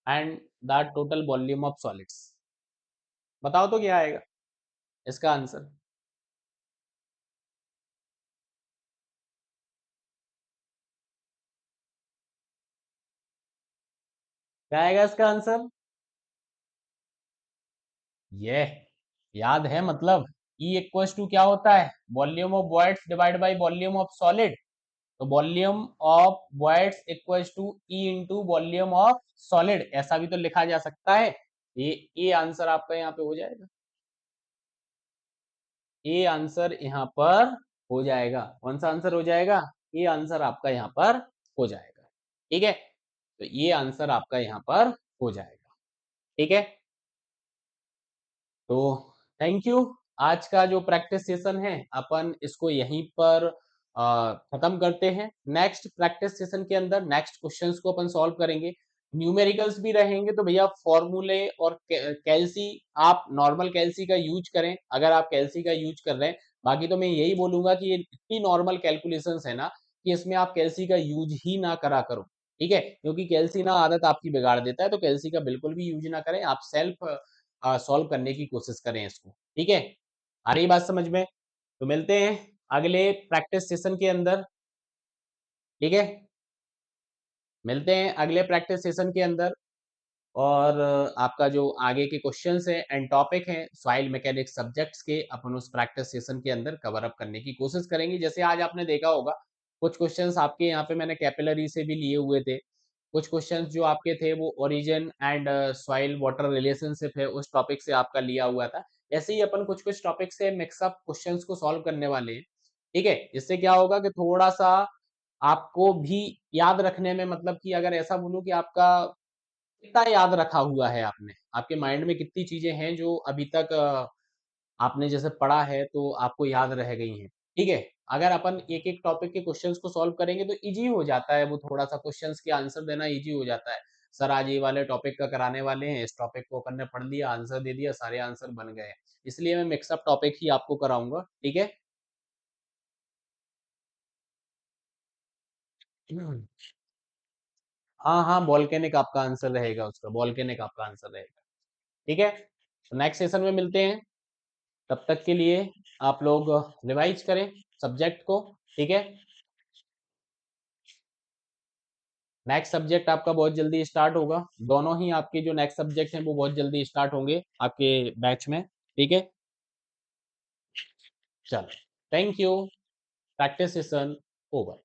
and the total volume of solids. बताओ तो क्या आएगा इसका answer? क्या आएगा इसका आंसर? ये याद है मतलब E इक्वल्स टू क्या होता है? Volume of voids divide by volume of solid. तो volume of voids equals to E into volume of solid, ऐसा भी तो लिखा जा सकता है। ये आंसर आपका यहाँ पे हो जाएगा। ये आंसर यहाँ पर हो जाएगा। कौन सा आंसर हो जाएगा? ये आंसर आपका यहाँ पर हो जाएगा। ठीक है, तो ये आंसर आपका यहाँ पर हो जाएगा। ठीक है, तो थैंक यू। आज का जो प्रैक्टिस सेशन है अपन इसको यहीं पर खत्म करते हैं। नेक्स्ट प्रैक्टिस सेशन के अंदर नेक्स्ट क्वेश्चंस को अपन सॉल्व करेंगे। न्यूमेरिकल्स भी रहेंगे, तो भैया फॉर्मूले और कैलसी, आप नॉर्मल कैलसी का यूज करें अगर आप कैलसी का यूज कर रहे हैं। बाकी तो मैं यही बोलूंगा कि ये इतनी नॉर्मल कैलकुलेशंस है ना कि इसमें आप कैलसी का यूज ही ना करा करो। ठीक है, क्योंकि कैलसी ना आदत आपकी बिगाड़ देता है, तो कैलसी का बिल्कुल भी यूज ना करें। आप सेल्फ सॉल्व करने की कोशिश करें इसको। ठीक है, आ रही बात समझ में? तो मिलते हैं अगले प्रैक्टिस सेशन के अंदर। ठीक है, मिलते हैं अगले प्रैक्टिस सेशन के अंदर। और आपका जो आगे के क्वेश्चंस हैं एंड टॉपिक हैं सॉइल मैकेनिक्स सब्जेक्ट्स के, अपन उस प्रैक्टिस सेशन के अंदर कवर अप करने की कोशिश करेंगे। जैसे आज आपने देखा होगा कुछ क्वेश्चंस आपके यहाँ पे मैंने कैपिलरी से भी लिए हुए थे। कुछ क्वेश्चंस जो आपके थे वो origin and soil water relationship है उस टॉपिक से आपका लिया हुआ था। ऐसे ही अपन कुछ कुछ टॉपिक से मिक्सअप क्वेश्चंस को सॉल्व करने वाले हैं। ठीक है, इससे क्या होगा कि थोड़ा सा आपको भी याद रखने में, मतलब कि अगर ऐसा बोलूं कि आपका कितना याद रखा हुआ है आपने, आपके माइंड में कितनी चीजें हैं जो अभी तक आपने जैसे पढ़ा है तो आपको याद रह गई हैं। ठीक है, अगर अपन एक एक टॉपिक के क्वेश्चंस को सॉल्व करेंगे तो इजी हो जाता है, वो थोड़ा सा क्वेश्चंस के आंसर देना इजी हो जाता है। सर आज ये वाले टॉपिक का कराने वाले हैं, इस टॉपिक को अपन ने पढ़ लिया, आंसर दे दिया, सारे आंसर बन गए। इसलिए मैं मिक्सअप टॉपिक ही आपको कराऊंगा। ठीक है। हाँ हाँ, वॉल्केनिक आपका आंसर रहेगा, उसका वॉल्केनिक आपका आंसर रहेगा। ठीक है, तो नेक्स्ट सेशन में मिलते हैं। तब तक के लिए आप लोग रिवाइज करें सब्जेक्ट को। ठीक है, नेक्स्ट सब्जेक्ट आपका बहुत जल्दी स्टार्ट होगा। दोनों ही आपके जो नेक्स्ट सब्जेक्ट हैं वो बहुत जल्दी स्टार्ट होंगे आपके बैच में। ठीक है, चलो, thank you. Practice session over.